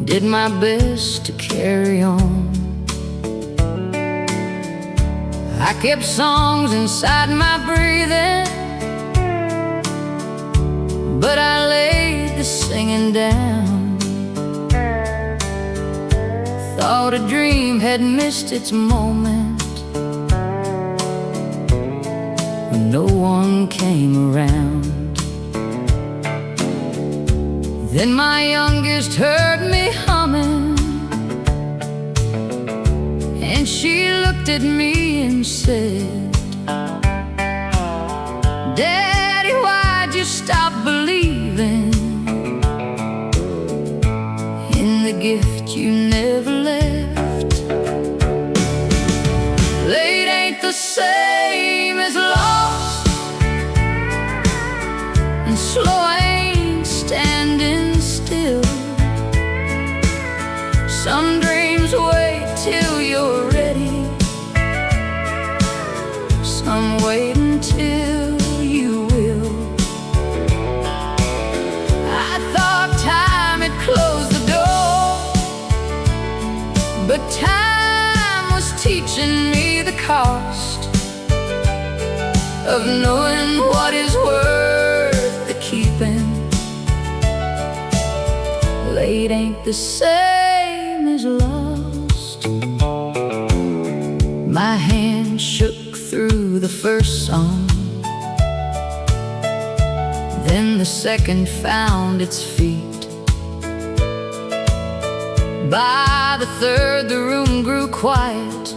did my best to carry on. I kept songs inside my breathing, but I laid the singing down. Thought a dream had missed its moment when no one came around. Then my youngest heard me humming, and she looked at me and said, Daddy, why'd you stop believing in the gift you never left? Late ain't the same as lost, and slow ain't standing still. Some dreams wait till you're ready, some wait until you will. cost of knowing what is worth the keeping. Late ain't the same as lost. My hand shook through the first song, then the second found its feet. By the third the room grew quiet,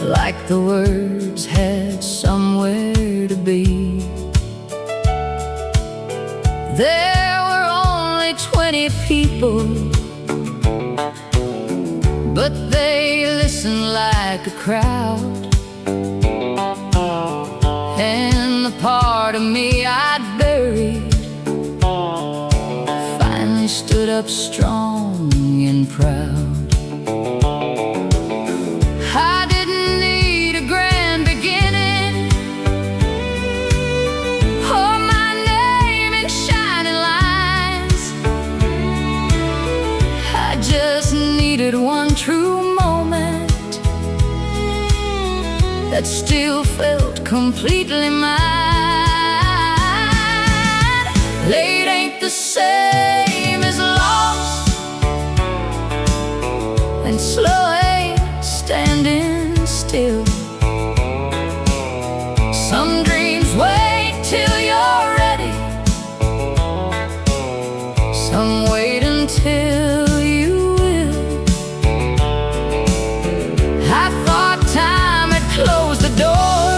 like the words had somewhere to be. There were only 20 people, but they listened like a crowd. And the part of me I'd buried finally stood up strong and proud. I didn't need a grand beginning or my name in shining lines. I just needed one true moment that still felt completely mine. Late ain't the same as lost, and slow ain't standing still. Some dreams wait till you're ready, some wait until you will. I thought time had closed the door,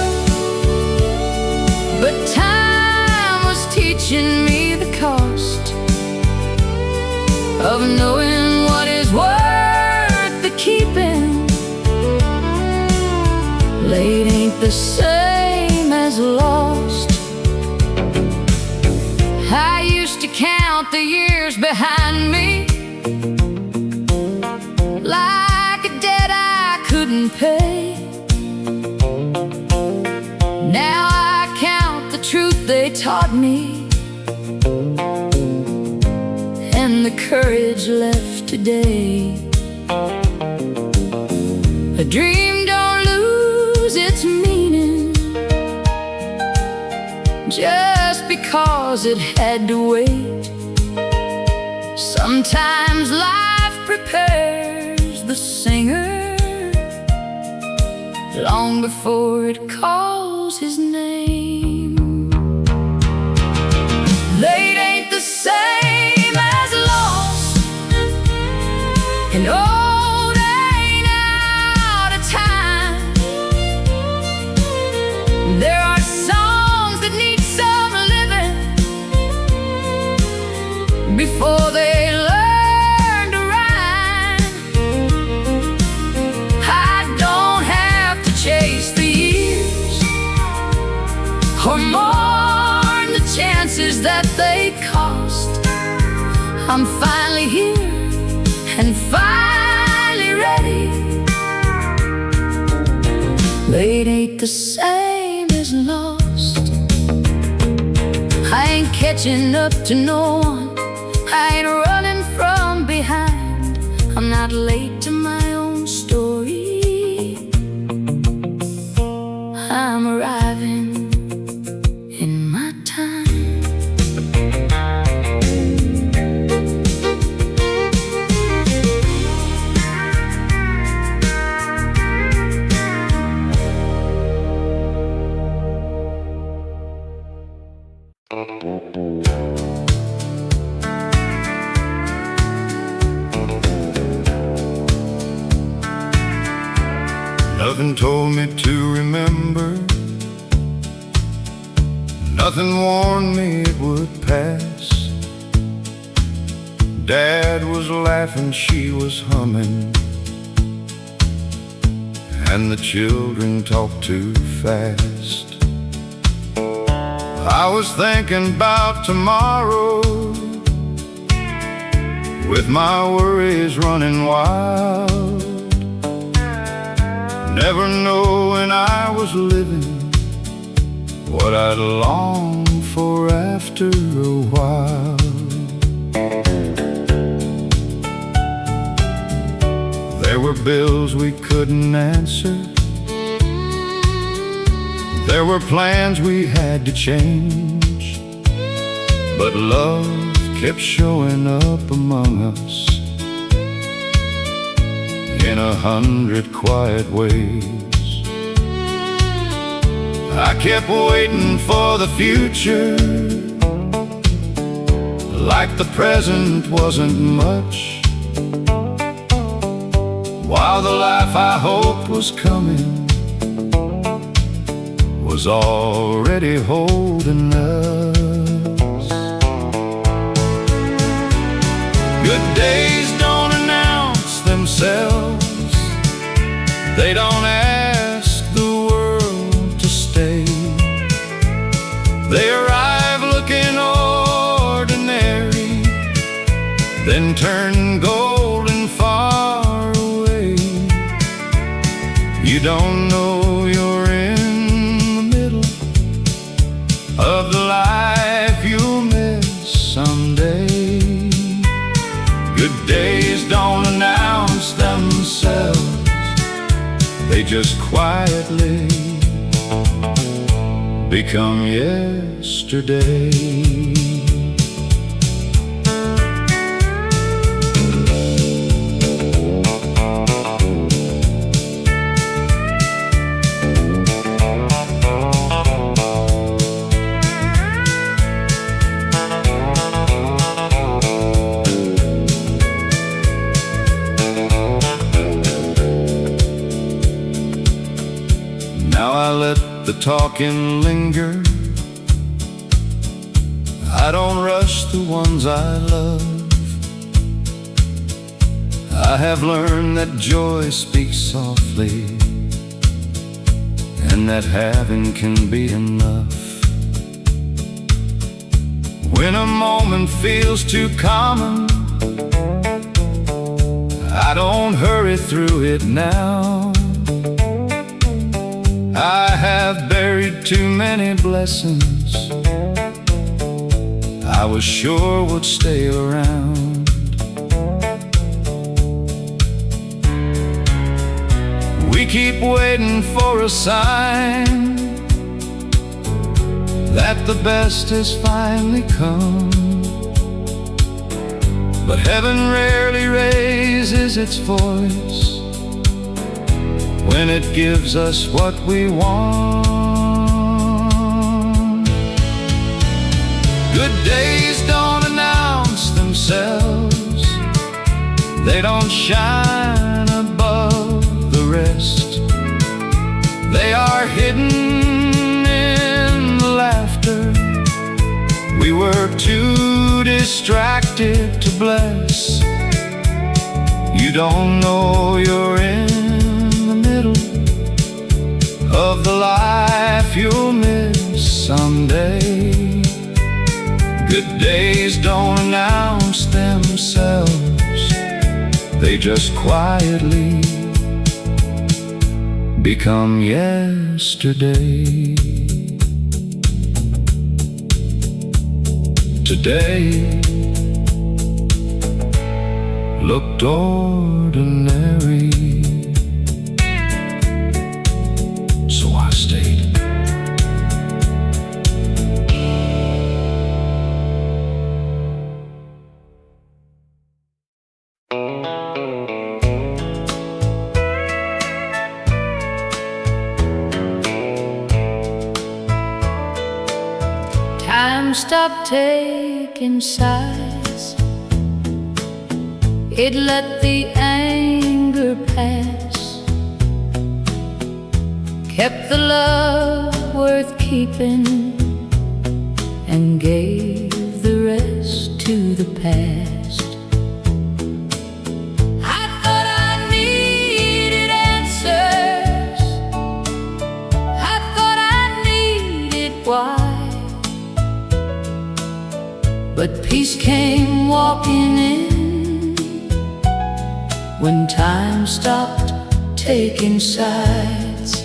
but time was teaching me the cost of knowing what is worth the keeping. Late ain't the same as lost. I used to count the years behind me like a debt I couldn't pay. Now I count the truth they taught me and the courage left today. A dream don't lose its meaning just because it had to wait. Sometimes life prepares the singer long before it calls his name. Late ain't the same as lost, and old ain't out of time. There are songs that need some living before they learn to rhyme. I don't have to chase the years or mourn the chances that they cost. I'm finally here and finally ready. Late ain't the same as lost. I ain't catching up to no one, I ain't running from behind. I'm not late to my own story. I'm arriving in my time. Nothing told me to remember, nothing warned me it would pass. Dad was laughing, she was humming, and the children talked too fast. I was thinking about tomorrow, with my worries running wild, never knowing I was living what I'd long for after a while. There were bills we couldn't answer, There were plans we had to change, but love kept showing up among us in 100 quiet ways. I kept waiting for the future, like the present wasn't much, while the life I hoped was coming was already holding us. Good days don't announce themselves, they don't ask the world to stay. They arrive looking ordinary, then turn golden far away. You don't know you're in the middle of the life you'll miss someday. Good days don't announce themselves, they just quietly become yesterday. Now I let the talking linger, I don't rush the ones I love. I have learned that joy speaks softly, and that having can be enough. When a moment feels too common, I don't hurry through it now. I have buried too many blessings I was sure would stay around. We keep waiting for a sign that the best has finally come, but heaven rarely raises its voice when it gives us what we want. Good days don't announce themselves, they don't shine above the rest. They are hidden in the laughter we were too distracted to bless. You don't know you're in of the life you'll miss someday. Good days don't announce themselves, they just quietly become yesterday. Today looked ordinary, so I stayed. Time stopped taking sides, it let the anger pass, kept the love worth keeping, and gave the rest to the past. I thought I needed answers, I thought I needed why, but peace came walking in when time stopped taking sides.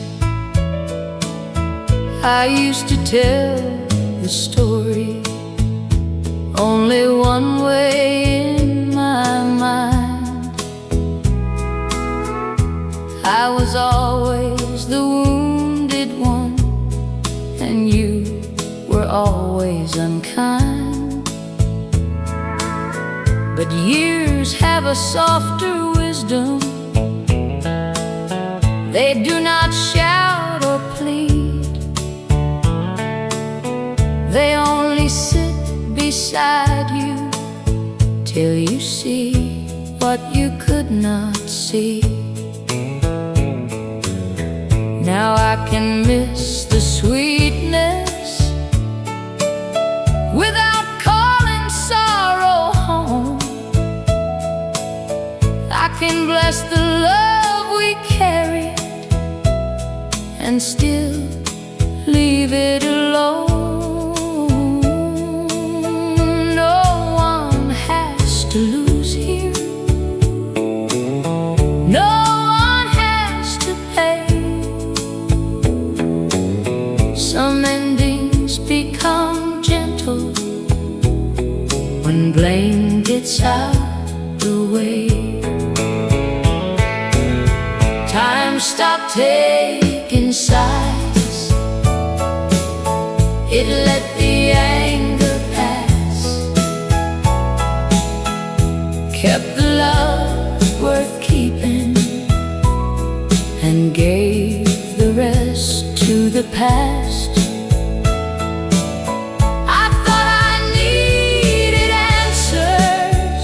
I used to tell the story only one way in my mind. I was always the wounded one, and you were always unkind. But years have a softer wisdom. They do not shout or plead. They only sit beside you till you see what you could not see. Now I can miss the sweetness without calling sorrow home. I can bless the love we carried and still leave it alone. No one has to lose here. No one has to pay. Some endings become gentle when blame gets out the way. Time stopped taking sides. It let the anger pass, kept the love worth keeping, and gave the rest to the past. I thought I needed answers.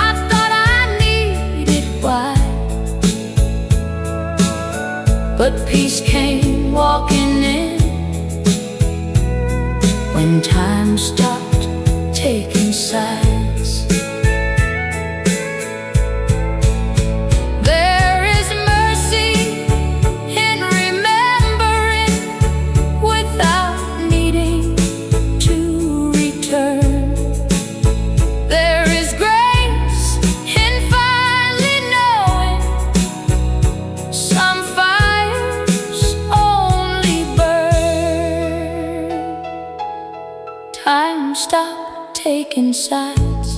I thought I needed why. But peace came walking in when time stopped taking sides. There is mercy in remembering without needing to return. There is grace in finally knowing some time stopped taking sides,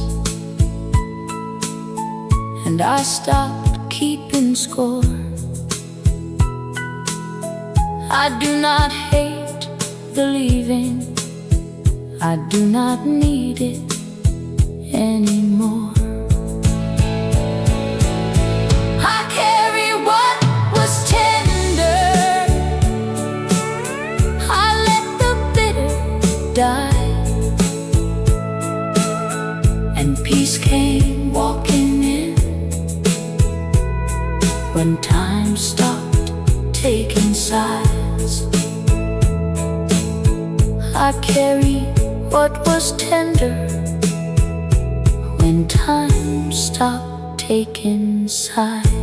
and I stopped keeping score. I do not hate the leaving. I do not need it anymore. I carry what was tender. I let the bitter die. Peace came walking in when time stopped taking sides. I carry what was tender when time stopped taking sides.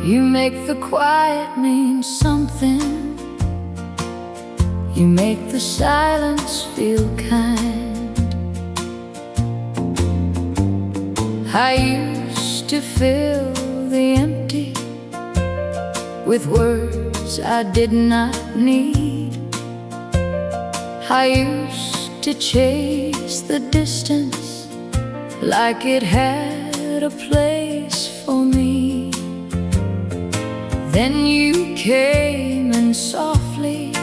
You make the quiet mean something. You make the silence feel kind. I used to fill the empty with words I did not need. I used to chase the distance like it had a place for me. Then you came and softly,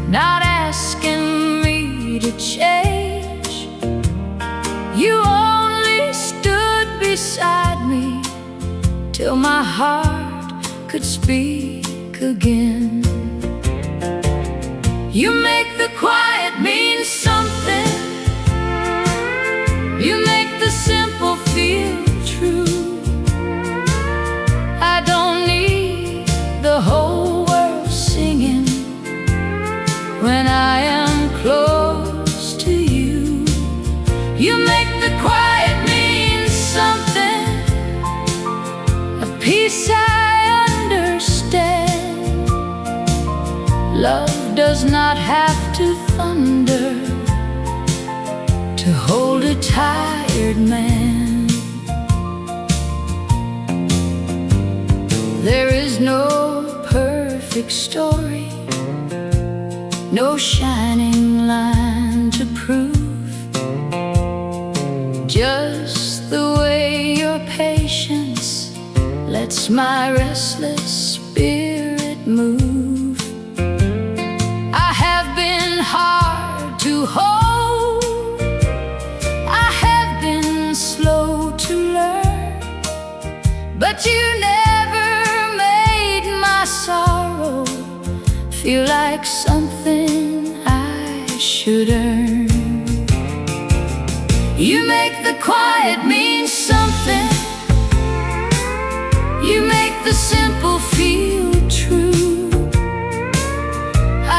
not asking me to change, you only stood beside me till my heart could speak again. You make the quiet mean something. You make the simple feel true. I don't need the whole world singing when I am close to you. You make the quiet mean something, a peace I understand. Love does not have to thunder to hold a tired man. There is no perfect story, no shining line to prove. Just the way your patience lets my restless spirit move. I have been hard to hold, I have been slow to learn, but you never made my sorrow feel like something I should earn. You make the quiet mean something, you make the simple feel true.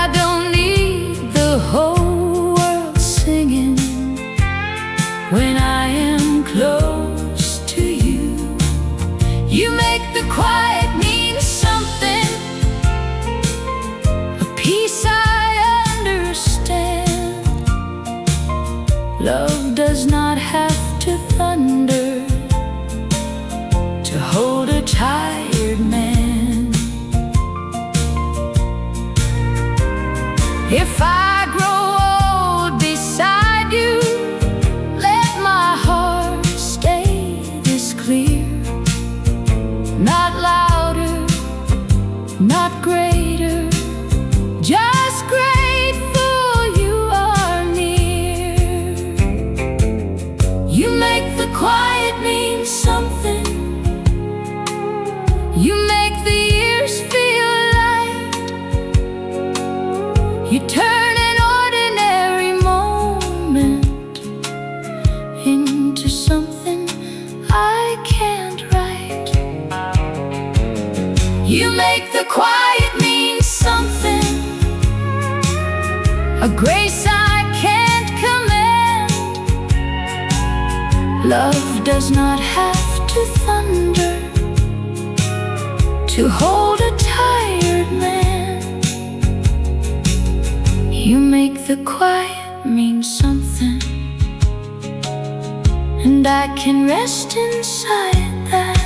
I don't need the whole world singing when I am close to you. You make the quiet mean something, a peace I understand. Love does not have to thunder to hold a tired man. If I grow old beside you, let my heart stay this clear. Not louder, not greater, just grateful you are near. You make the quiet mean something, you make the years feel light. You turn an ordinary moment into something I can't write. You make the quiet mean something, a grace I can't command. Love does not have to thunder to hold a tired man. You make the quiet mean something, and I can rest inside that.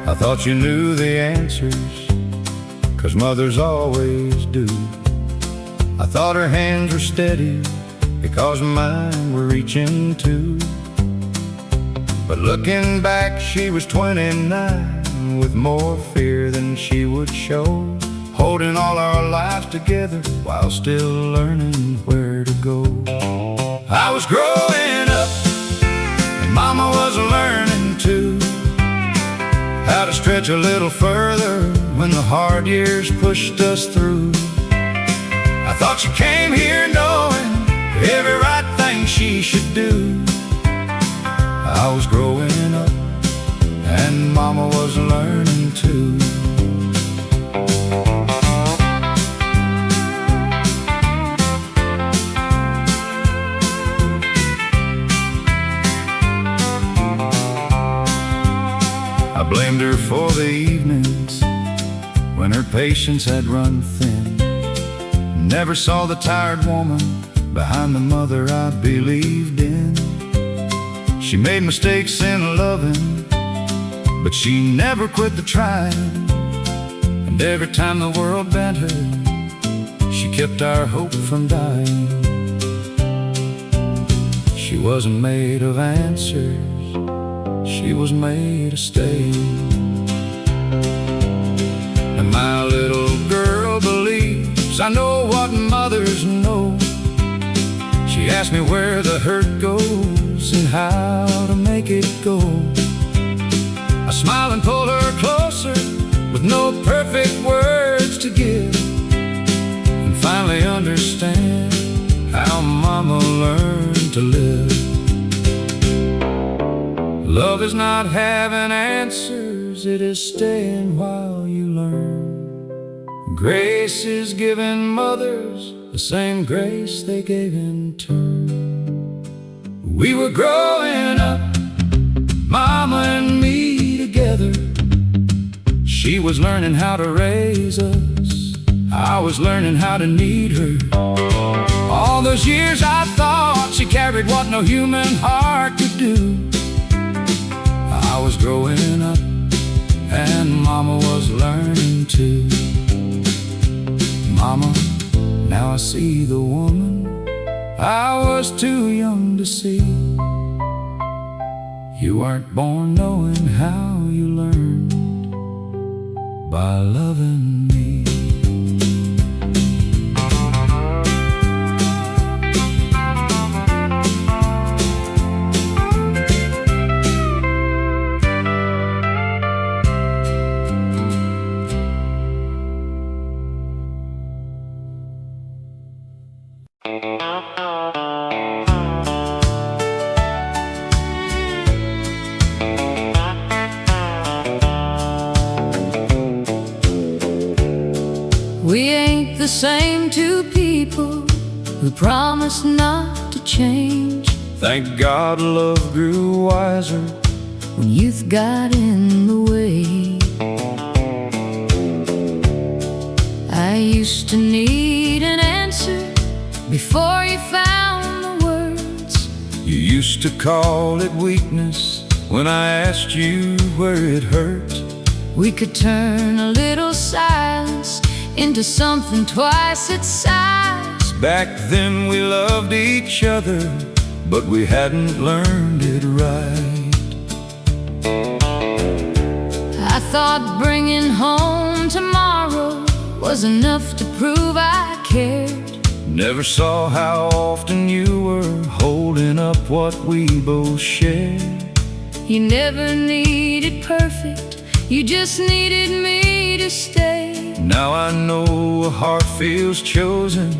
I thought you knew the answers, 'cause mothers always do. I thought her hands were steady, because mine were reaching too. But looking back, she was 29, with more fear than she would show, holding all our lives together while still learning where to go. I was growing up, and Mama was learning too, how to stretch a little further when the hard years pushed us through. I thought she came here knowing every right thing she should do. I was growing up, and Mama was learning too. I blamed her for the evenings when her patience had run thin. Never saw the tired woman behind the mother I believed in. She made mistakes in loving, but she never quit the trying. And every time the world bent her, she kept our hope from dying. She wasn't made of answers, she was made to stay. And my little girl believes I know what mothers know. She asked me where the hurt goes and how to make it go. I smiled and pulled her closer with no perfect words to give, and finally understand how Mama learned to live. Love is not having answers, it is staying while you learn. Grace is giving mothers the same grace they gave in turn. We were growing up, Mama and me together. She was learning how to raise us, I was learning how to need her. All those years I thought she carried what no human heart could do. I was growing up and Mama was learning too. Mama, now I see the woman I was too young to see. You weren't born knowing how you learned by loving me. We ain't the same two people who promised not to change. Thank God love grew wiser When youth got in the way, I used to need an answer before you found the words. You used to call it weakness when I asked you where it hurt. We could turn a little silence into something twice its size. Back then we loved each other, but we hadn't learned it right. I thought bringing home tomorrow was enough to prove I cared. Never saw how often you were holding up what we both shared. You never needed perfect, you just needed me to stay. Now I know a heart feels chosen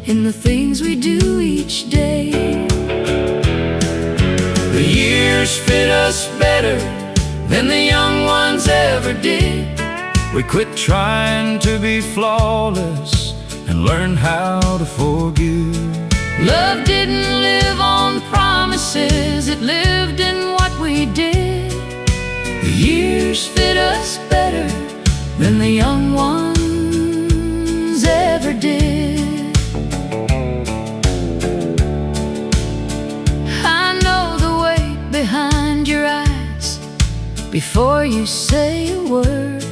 In the things we do each day. The years fit us better than the young ones ever did. We quit trying to be flawless and learned how to forgive. Love didn't live on promises, it lived in what we did. The years fit us better Than the young ones ever did. I know the weight behind your eyes before you say a word.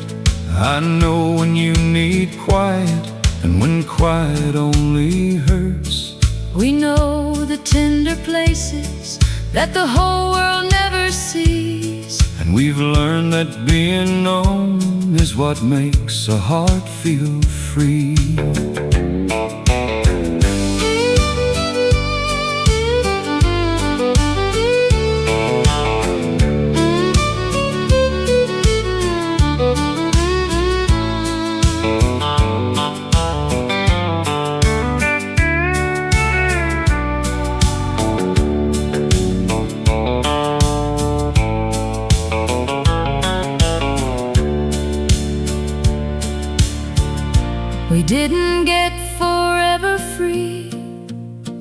I know when you need quiet and when quiet only hurts. We know the tender places that the whole world never sees. And we've learned that being known is what makes a heart feel free. We didn't get forever free,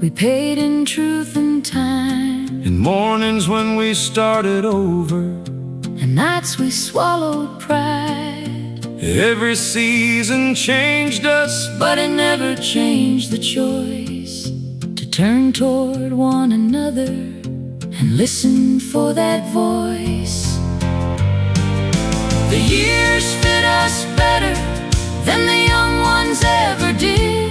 we paid in truth and time. In mornings when we started over, And nights we swallowed pride. every season changed us, But it never changed the choice to turn toward one another and listen for that voice. The years fit us better Than the young ones ever did.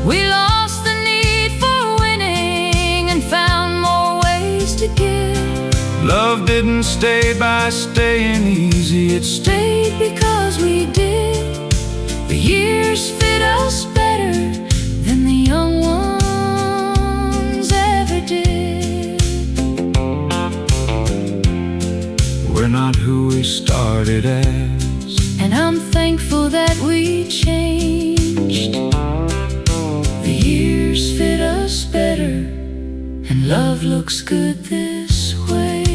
We lost the need for winning and found more ways to give. love didn't stay by staying easy. It Stayed because we did. The years fit us better than the young ones ever did. We're not who we started as, And I'm thankful that we changed. The years fit us better, and love looks good this way.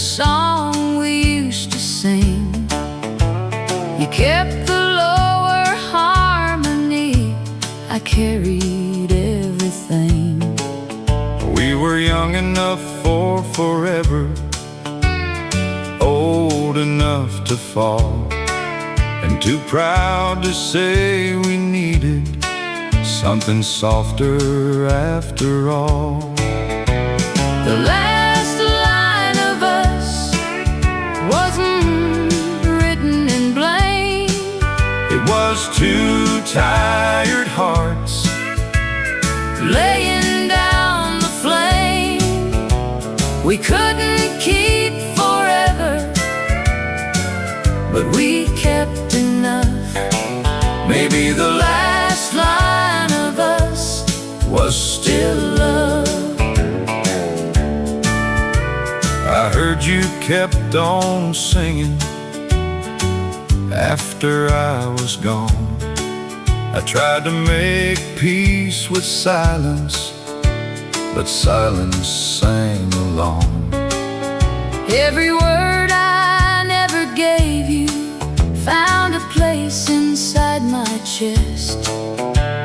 song we used to sing. You kept the lower harmony, I carried everything. We were young enough for forever, old enough to fall, and too proud to say we needed something softer after all. The last line of us wasn't written in blame. It was two tired hearts laying down the flame. We couldn't keep forever, but we kept enough. Maybe the last line of us was still love. I heard you kept on singing after I was gone. I tried to make peace with silence, but silence sang along. Every word I never gave you found a place inside my chest.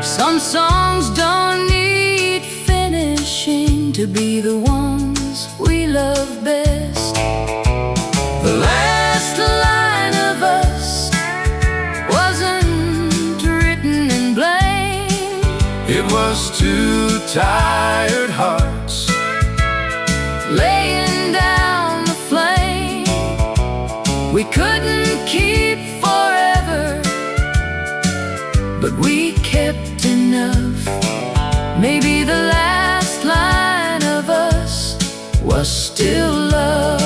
Some songs don't need finishing to be the ones we love best. The last line of us wasn't written in blame. It was two tired hearts laying down the flame. We couldn't keep forever, but we kept enough. Maybe the last line of us was still love.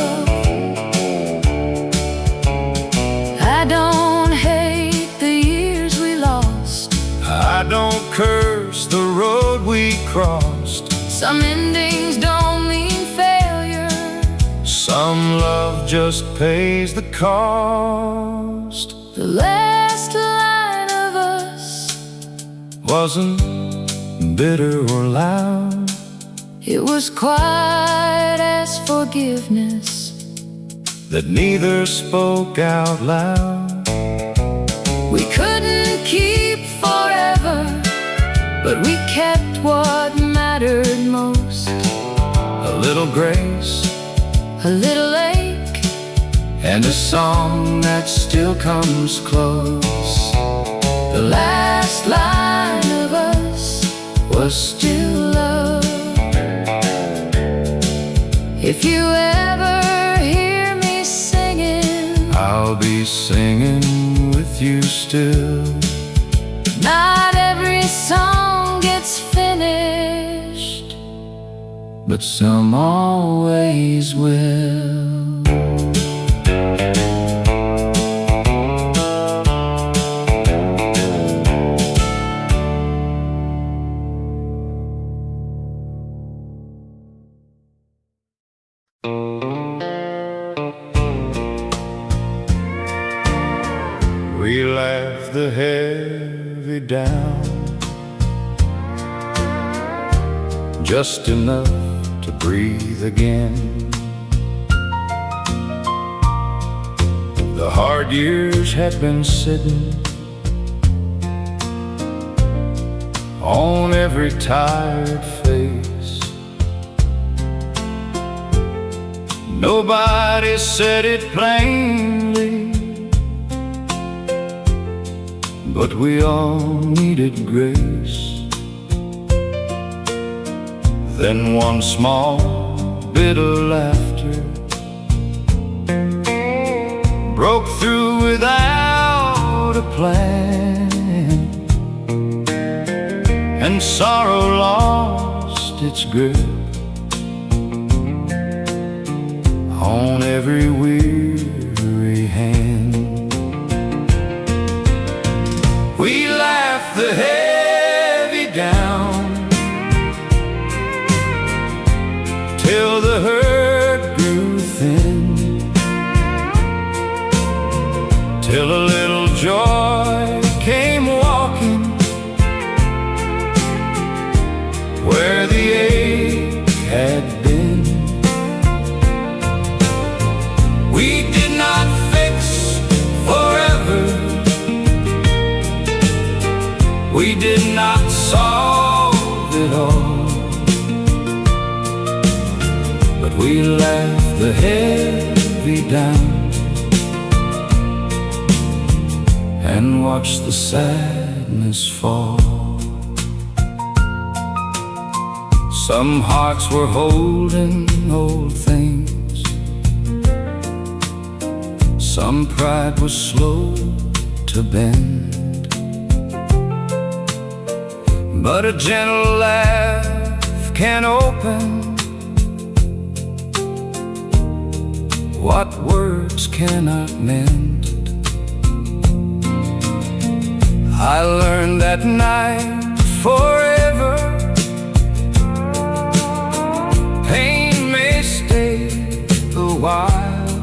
I don't hate the years we lost. I don't curse the road we crossed. Some endings don't mean failure. Some love just pays the cost. The last line of us Wasn't bitter or loud. it was quiet as forgiveness. That neither spoke out loud. We couldn't keep forever, but we kept what mattered most. A little grace, A little ache, and a song that still comes close. the last line of us was still love. If you ever hear me singing, I'll be singing with you still. not every song gets finished, But some always will. We laugh the heavy down, just enough to breathe again. The hard years had been sitting on every tired face. Nobody said it plainly, but we all needed grace. Then one small bit of laughter broke through without a plan, and sorrow lost its grip on every weary hand. We laughed the heavy down till the hurt grew thin, till a little joy came walking where the ache had been. did not solve it all, but we left the heavy down and watched the sadness fall. Some hearts were holding old things, some pride was slow to bend, but a gentle laugh can open what words cannot mend. I learned that night forever, pain may stay a while,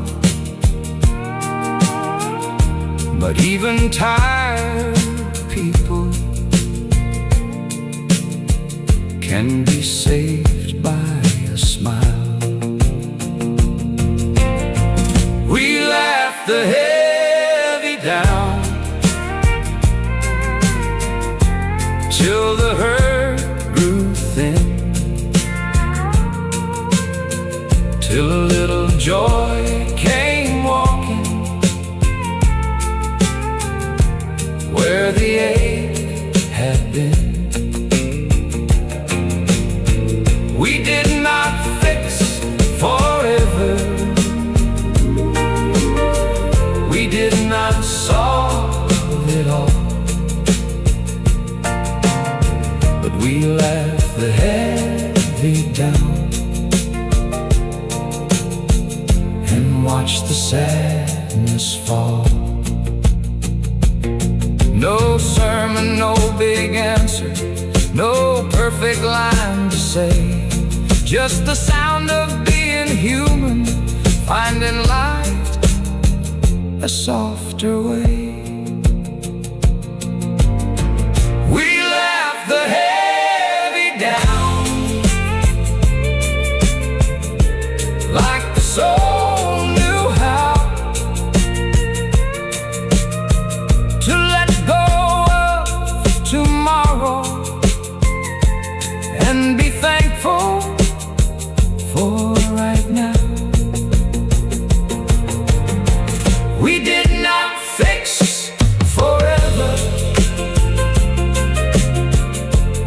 but even tired people can be saved by a smile. We laughed the heavy down till the hurt grew thin, till a little joy came walking where the ache had been. We did not fix forever, we did not solve it all, but we left the heavy down and watched the sadness fall. No sermon, no big answer, no perfect line to say, just the sound of being human, finding light a softer way. We left the heavy down like the soul knew how to let go of tomorrow and be thankful for right now. We did not fix forever,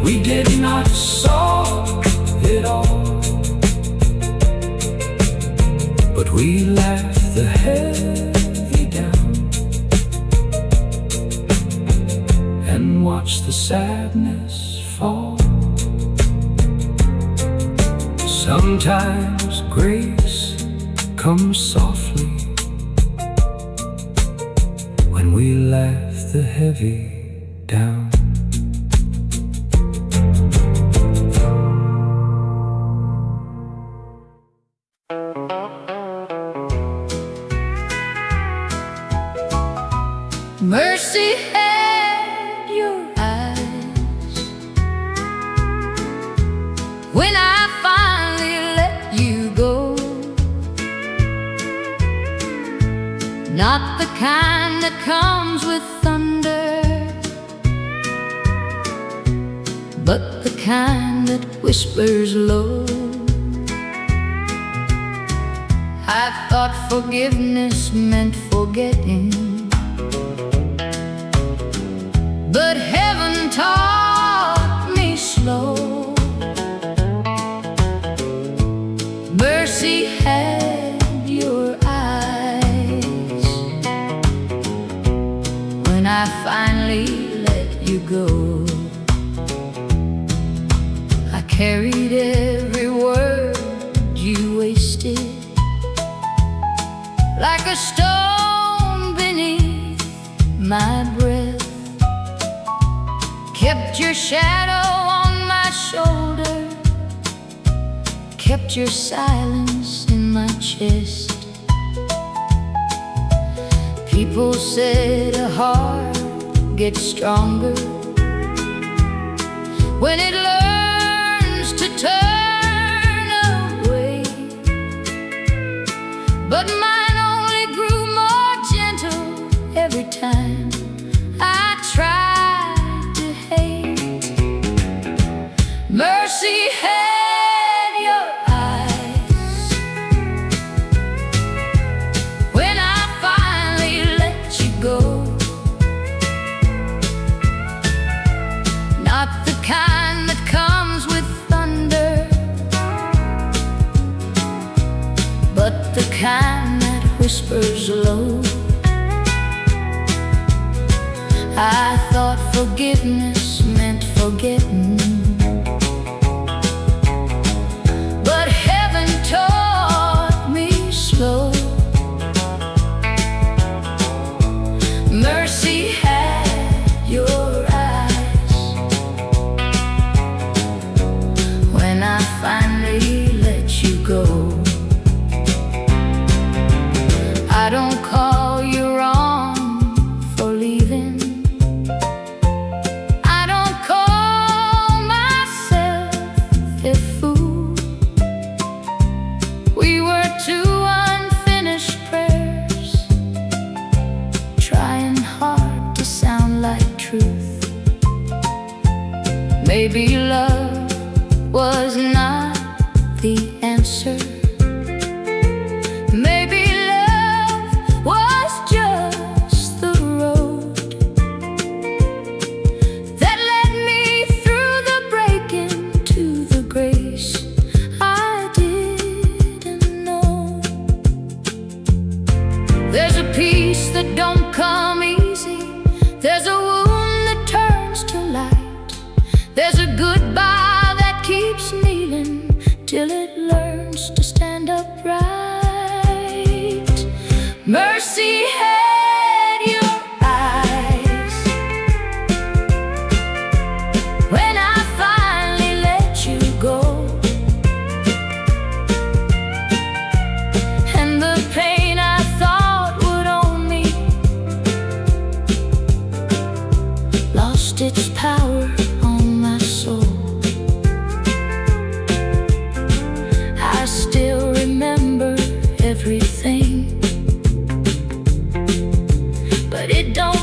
we did not solve it all, but we left the heavy down and watched the sadness fall. Sometimes grace comes softly when we left the heavy down. Mercy had your eyes when I finally let you go. Not the kind that comes with thunder, but the kind that whispers low. I thought forgiveness meant forgetting, but heaven taught me slow. Mercy had your eyes when I finally let you go. I carried every word you wasted like a stone beneath my breath, kept your shadow on my shoulder, kept your silence in my chest. People said a heart gets stronger when it learns to turn away, but mine only grew more gentle every time I tried to hate. slow. I thought forgiveness meant forgetting, but heaven taught me slow. Mercy had your eyes when I finally let you go. I don't call you wrong for leaving. I don't call myself a fool. We were two unfinished prayers, trying hard to sound like truth. Maybe love was not the answer. Maybe love was just the road that led me through the breaking to the grace I didn't know. There's a peace that don't come easy. There's a wound that turns to light. There's a goodbye that keeps kneeling till it learns to stand upright. Mercy had your eyes when I finally let you go, and the pain I thought would own me lost its power on my soul. I still remember everything, but it don't